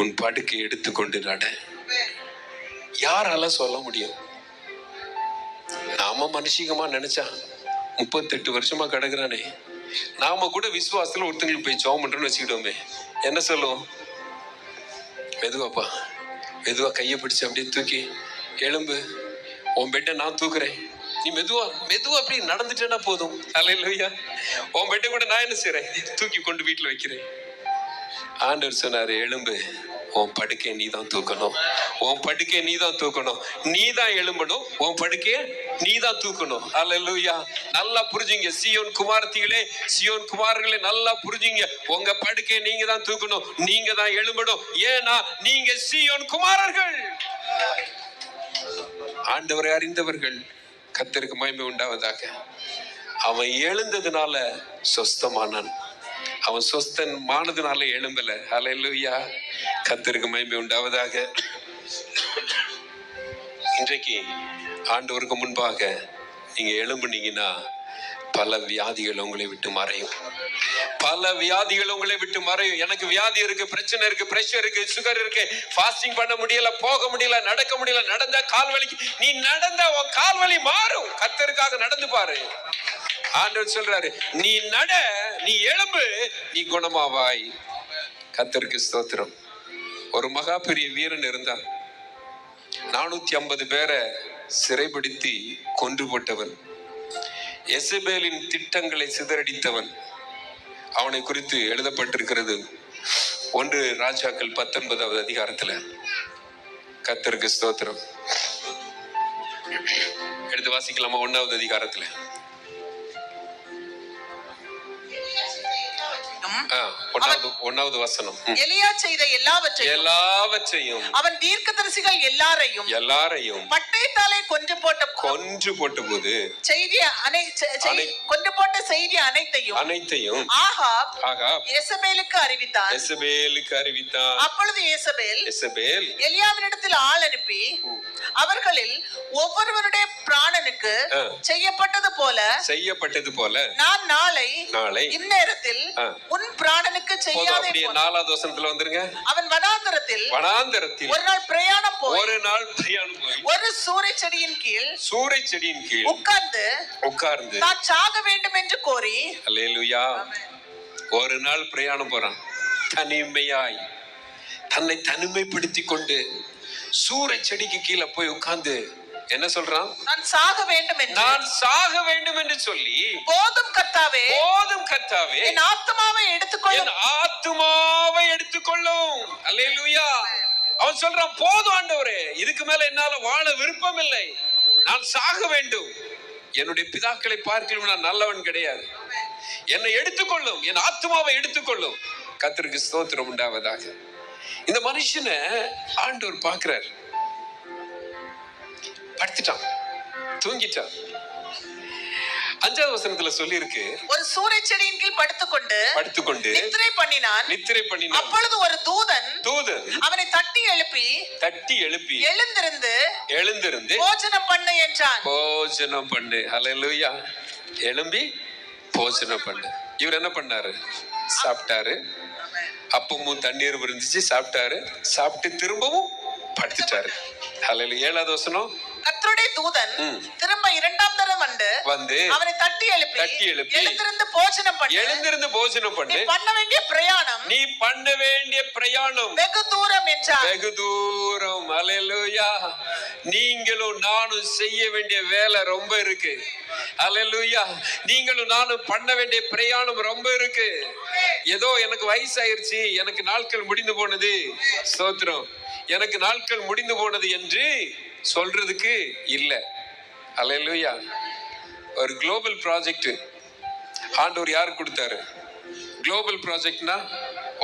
உன் படுக்கை எடுத்துக்கொண்டு நட. யாரால சொல்ல முடியும்? நாம மனுஷிகமா நினைச்சா 38 வருஷமா கிடக்குறானே, நாம கூட விசுவாசத்துல ஒருத்தங்களுக்கு போய் ஜெபம் பண்றோம்னு வச்சுக்கிட்டோமே, என்ன சொல்லுவோம்? மெதுவாப்பா, மெதுவா கையை பிடிச்சு அப்படியே தூக்கி எழும்பு, உன் பெட்டை நான் தூக்குறேன், நீ மெதுவா மெதுவா அப்படி நடந்துட்டேன்னா போதும். ஹல்லேலூயா. உன் பெட்டை கூட நான் என்ன செய்றேன்? தூக்கி கொண்டு வீட்டுல வைக்கிறேன். ஆண்டவர் சொன்னாரு, எழும்பு, உன் படுக்கையை நீ தான் தூக்கணும், உன் படுக்கையை நீ தான் தூக்கணும், நீ தான் எழும்பணும், உன் படுக்கையை நீ தான் தூக்கணும். ஹல்லேலூயா. நல்லா புரிஞ்சுங்க சீயோன் குமாரத்திகளே, சீயோன் குமாரர்களே, நல்லா புரிஞ்சுங்க. உங்க படுக்கையை நீங்க தான் தூக்கணும், நீங்க தான் எழும்பணும். ஏன்னா நீங்க சீயோன் குமாரர்கள், ஆண்டவரை அறிந்தவர்கள். கர்த்தருக்கு மகிமை உண்டாவதாக. அவன் எழுந்ததுனால சொஸ்தமானான், அவன் சொஸ்தன் மானதுனால எழும்பல. ஹல்லேலூயா. கர்த்தருக்கு மகிமை உண்டாவதாக. இன்றைக்கு ஆண்டவருக்கு முன்பாக நீங்க எழும்புனீங்கன்னா பல வியாதிகள் உங்களை விட்டு மறையும், பல வியாதிகள் உங்களை விட்டு மறையும். எனக்கு வியாதி இருக்கு, பிரச்சனை இருக்கு, பிரஷர் இருக்கு, சுகர் இருக்கு, ஃபாஸ்டிங் பண்ண முடியல, போக முடியல, நடக்க முடியல, நடந்தா கால் வலிக்கு. நீ நடந்தா உன் கால் வலி மாறும். கர்த்தருக்காக நடந்து பாரு. ஆண்டவர் சொல்றாரு, நீ நட, நீ எழும்பு, நீ குணமாவாய். கர்த்தருக்கு ஸ்தோத்திரம். ஒரு மகா பெரிய வீரன் இருந்தான். 450 பேரை சிறைபிடித்து கொன்று போட்டவன், எசபேலின் திட்டங்களை சிதறடித்தவன். அவனை குறித்து எழுதப்பட்டிருக்கிறது 1 ராஜாக்கள் 19வது அதிகாரத்துல. கர்த்தருக்கு ஸ்தோத்திரம். எடுத்து வாசிக்கலாமா? 1வது அதிகாரத்துல 1வது வசனம். எலியா செய்த எல்லாவற்றையும் அவன் தீர்க்கதரிசிகள் எல்லாரையும் பட்டயத்தாலே கொன்று போட்ட போது கொன்று போட்ட செய்தி அனைத்தையும் ஆகாப் யேசபேலுக்கு அறிவித்தான். அப்பொழுது யேசபேல் எலியாவினிடத்தில் ஆள் அனுப்பி, அவர்களில் ஒவ்வொருவருடைய பிராணனுக்கு செய்யப்பட்டது போல நான் நாளை இந்நேரத்தில் உன் பிராணனுக்கு செய்யாதே. 4வது வசனத்துல வந்துருங்க. அவன் வனாந்தரத்தில் ஒரு நாள் பிரயாணம் போய் ஒரு சூரை செடியின் கீழ் உட்கார்ந்து தான் சாக வேண்டும் என்று கோரி. அல்லேலூயா. ஒரு நாள் பிரயாணம் போறான், தனிமையாய் தன்னை தனிமைப்படுத்தி கொண்டு சூரை செடிக்கு கீழே போய் உட்கார்ந்து என்ன சொல்றான்? நான் சாக வேண்டும் என்று, நான் சாக வேண்டும் என்று சொல்லி, போதும் கர்த்தாவே, போதும் கர்த்தாவே, என் ஆத்துமாவை எடுத்துக்கொள்ளும், என் ஆத்துமாவை எடுத்துக்கொள்ளும். அல்லேலூயா. அவன் சொல்றான், போதும் ஆண்டவரே, இதுக்கு மேல என்னால வாழ விருப்பம் இல்லை, நான் சாக வேண்டும். என்னுடைய பிதாக்களை பார்க்கலும் நான் நல்லவன் கிடையாது, என்னை எடுத்துக்கொள்ளும், என் ஆத்துமாவை எடுத்துக்கொள்ளும். கர்த்தருக்கு ஸ்தோத்திரம் உண்டாவதாக. இந்த மனுஷனை ஆண்டவர் பார்க்கிறார். படுத்துட்டான், தூங்கிட்டான். 5வது வசனத்துல சொல்லி இருக்கு, ஒரு சூரை செடியின் கீழ் படுத்துக்கொண்டு நித்திரை பண்ணினான். அப்பொழுது ஒரு தூதன் அவனை தட்டி எழுப்பி எழுந்திருந்து போஜனம் பண்ணு என்றான். போஜனம் பண்ணு. ஹல்லேலூயா. எழும்பி போஜனம் பண்ணு. இவர் என்ன பண்ணாரு? சாப்பிட்டாரு. அப்பமும் தண்ணீர் இருந்துச்சு, சாப்பிட்டாரு. சாப்பிட்டு திரும்பவும் படுத்துட்டாரு. ஹல்லேலூயா. 7வது வசனம், கர்த்தருடைய தூதன் திரும்ப 2ஆம் தடவை வந்து அவனை தட்டி எழுப்பி எழுந்திருந்து போஜனம் பண்ணு. நீ பண்ண வேண்டிய பிரயாணம் வெகு தூரம் என்றார். வெகு தூரம். ஹல்லேலூயா. நீங்களும் நானும் செய்ய வேண்டிய வேலை ரொம்ப இருக்கு. ஹல்லேலூயா. நீங்களும் நானும் பண்ண வேண்டிய பிரயாணம் ரொம்ப இருக்கு. ஏதோ எனக்கு வயசாயிருச்சு, எனக்கு நாட்கள் முடிந்து போனது, ஸ்தோத்திரம், எனக்கு நாட்கள் முடிந்து போனது என்று சொல்றதுக்கு இல்ல. ஹல்லேலூயா. ஒரு குளோபல் ப்ராஜெக்ட் ஆண்டவர் யாருக்கு கொடுத்தாரு? குளோபல் ப்ராஜெக்ட்னா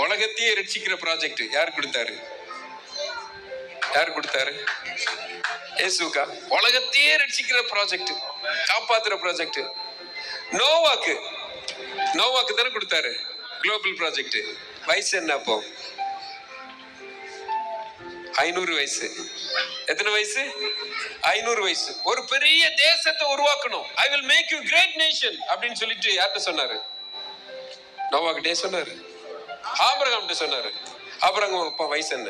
உலகத்தையே ரட்சிக்கிற ப்ராஜெக்ட் யாரு கொடுத்தாரு? இயேசுக்கா. உலகத்தையே ரட்சிக்கிற ப்ராஜெக்ட், காப்பாத்துற ப்ராஜெக்ட். நோவாக்கு தானே கொடுத்தாரு குளோபல் ப்ராஜெக்ட். வயசு என்ன அப்போ? 500 வயசு. எத்தனை வயசு? 500 வயசு. ஒரு பெரிய தேசத்தை உருவாக்கணும். I will make you great nation அப்படின்னு சொல்லிட்டு யார்கிட்ட சொன்னாரு? நோவாக்கிட்டே சொன்னாரு. ஆபிரகாம் சொன்னாரு. ஆபிரகாம் அப்பா வயசு என்ன?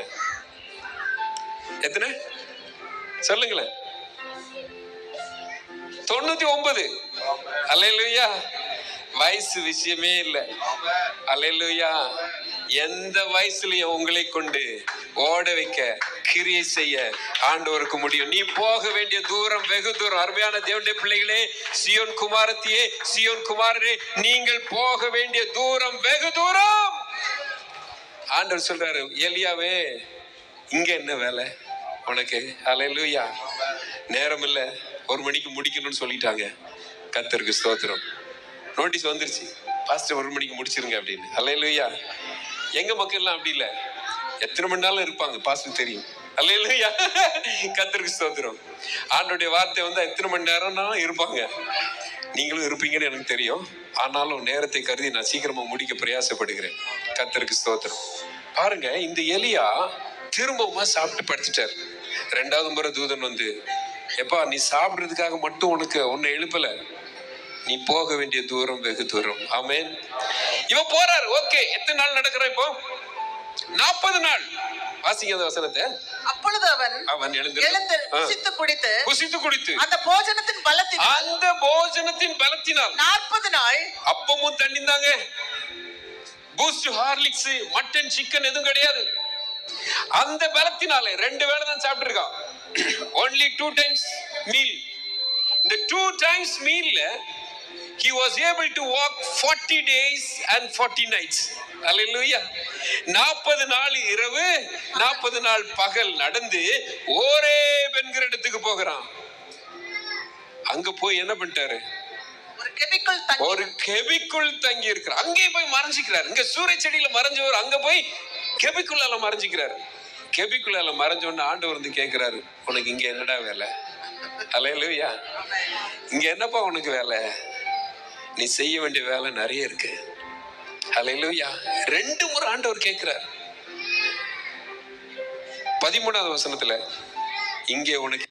எத்தனை சொல்லுங்களேன்? 99. அல்லேலூயா. வயசு விஷயமே இல்லை. அல்லேலூயா. எந்த வயசுலயும் உங்களை கொண்டு ஓட வைக்க, கிரியை செய்ய ஆண்டவருக்கு முடியும். நீ போக வேண்டிய தூரம் வெகு தூரம். அருமையான தேவனுடைய பிள்ளைகளே, சியோன் குமாரத்தியே, சியோன் குமாரரே, நீங்கள் போக வேண்டிய தூரம் வெகு தூரம். ஆண்டவர் சொல்றாரு, எலியாவே, இங்க என்ன வேலை உனக்கு? அல்லேலூயா. நேரம் இல்ல, 1 மணிக்கு முடிக்கணும்னு சொல்லிட்டாங்க. கர்த்தருக்கு ஸ்தோத்திரம். நோட்டீஸ் வந்துருச்சு, பாஸ்டர் 1 மணிக்கு முடிச்சிருங்க அப்படின்னு. அல்லேலூயா. எங்க மக்கள் எல்லாம் அப்படி இல்ல, எத்தனை மணி நேரம் இருப்பாங்க பாஸ்டர் தெரியும். அல்லேலூயா. கர்த்தருக்கு ஸ்தோத்திரம். ஆண்டவருடைய வார்த்தை வந்தா எத்தனை மணி நேரம்னா இருப்பாங்க. நீங்களும் இருப்பீங்கன்னு எனக்கு தெரியும். ஆனாலும் நேரத்தை கருதி நான் சீக்கிரமா முடிக்க பிரயாசப்படுகிறேன். கர்த்தருக்கு ஸ்தோத்திரம். பாருங்க, இந்த எலியா திரும்பவுமா சாப்பிட்டு படுத்துட்டார். 2வது முறை தூதன் வந்து, எப்பா நீ சாப்பிடுறதுக்காக மட்டும் உன்னை எழுப்பல, நீ போக வேண்டிய தூரம் வெகு தூரம். ஆமென். இவன் போறாரு. ஓகே, எத்தனை நாள் நடக்கிற? இப்போ 40 நாள். வாசிங்க அந்த வசனத்தை. அப்பொழுது அவன் எழுந்து புசித்து குடித்து அந்த போஜனத்தின் பலத்தினால் 40 நாள் அப்பமும் தண்ணிந்தாங்க. பூஸ்ட், ஹார்லிக்ஸ், மட்டன், சிக்கன் எதுவும் கிடையாது. அந்த பலத்தினாலே 2 வேளை தான் சாப்பிட்டு இருக்கான். only 2 times meal. இந்த 2 times mealல he was able to walk 40 days and 40 nights. Hallelujah. 40 நாள் இரவு 40 நாள் பகல் நடந்து ஓரேப் என்கிற இடத்துக்கு போகிறான். அங்க போய் என்ன பண்ணிட்டாரு? ஒரு கெபிக்குள் தங்கி இருக்கிறார். அங்கே போய் மறைஞ்சிக்கிறார். இங்க சூரிய செடியில மறைஞ்சவர் அங்க போய் கெபிக்குள்ளால மறைஞ்சிக்கிறார். கெபிக்குள்ளால மறைஞ்சோன்னு ஆண்டவர் வந்து கேட்கிறாரு, உனக்கு இங்க என்னடா வேலை? அல்லேலூயா. இங்க என்னப்பா உனக்கு வேலை? நீ செய்ய வேண்டிய வேலை நிறைய இருக்கு. அல்லேலூயா. 2 முறை ஆண்டவர் கேட்கிறார். 13வது வசனத்துல, இங்கே உனக்கு